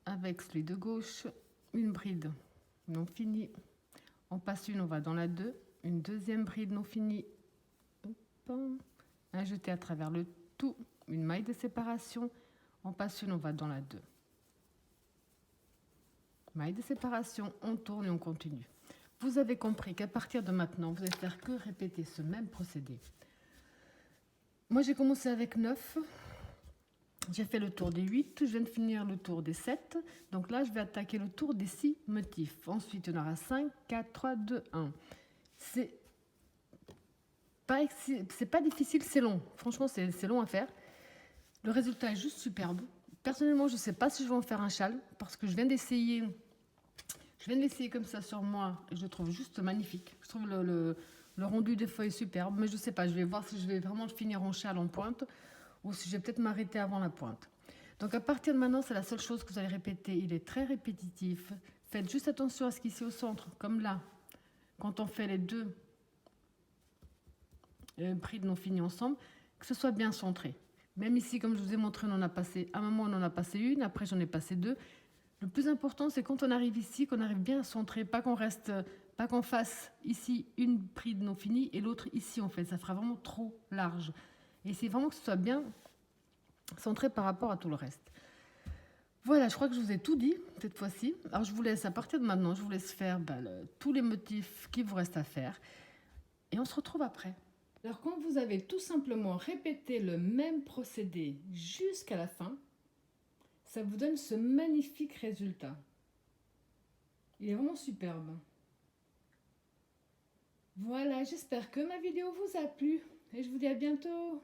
avec celui de gauche, une bride non finie. On passe une, on va dans la 2, une deuxième bride non finie. Hop, un jeté à travers le tout, une maille de séparation. On passe une, on va dans la 2. Maille de séparation, on tourne et on continue. Vous avez compris qu'à partir de maintenant, vous allez faire que répéter ce même procédé. Moi, j'ai commencé avec 9. J'ai fait le tour des 8. Je viens de finir le tour des 7. Donc là, je vais attaquer le tour des 6 motifs. Ensuite, il y en aura 5, 4, 3, 2, 1. C'est pas difficile, c'est long. Franchement, c'est long à faire. Le résultat est juste superbe. Personnellement, je ne sais pas si je vais en faire un châle parce que je viens d'essayer... Je viens de l'essayer comme ça sur moi et je le trouve juste magnifique. Je trouve le rendu des feuilles superbe, mais je ne sais pas, je vais voir si je vais vraiment le finir en châle en pointe ou si je vais peut-être m'arrêter avant la pointe. Donc à partir de maintenant, c'est la seule chose que vous allez répéter. Il est très répétitif. Faites juste attention à ce qui est au centre, comme là, quand on fait les deux brides non finies ensemble, que ce soit bien centré. Même ici, comme je vous ai montré, à un moment on en a passé une, après j'en ai passé 2. Le plus important, c'est quand on arrive ici, qu'on arrive bien à centrer, pas qu'on fasse ici une bride non finie et l'autre ici, en fait. Ça fera vraiment trop large. Et c'est vraiment que ce soit bien centré par rapport à tout le reste. Voilà, je crois que je vous ai tout dit cette fois-ci. Alors, je vous laisse, à partir de maintenant, je vous laisse faire tous les motifs qui vous restent à faire. Et on se retrouve après. Alors, quand vous avez tout simplement répété le même procédé jusqu'à la fin, ça vous donne ce magnifique résultat. Il est vraiment superbe. Voilà, j'espère que ma vidéo vous a plu et je vous dis à bientôt.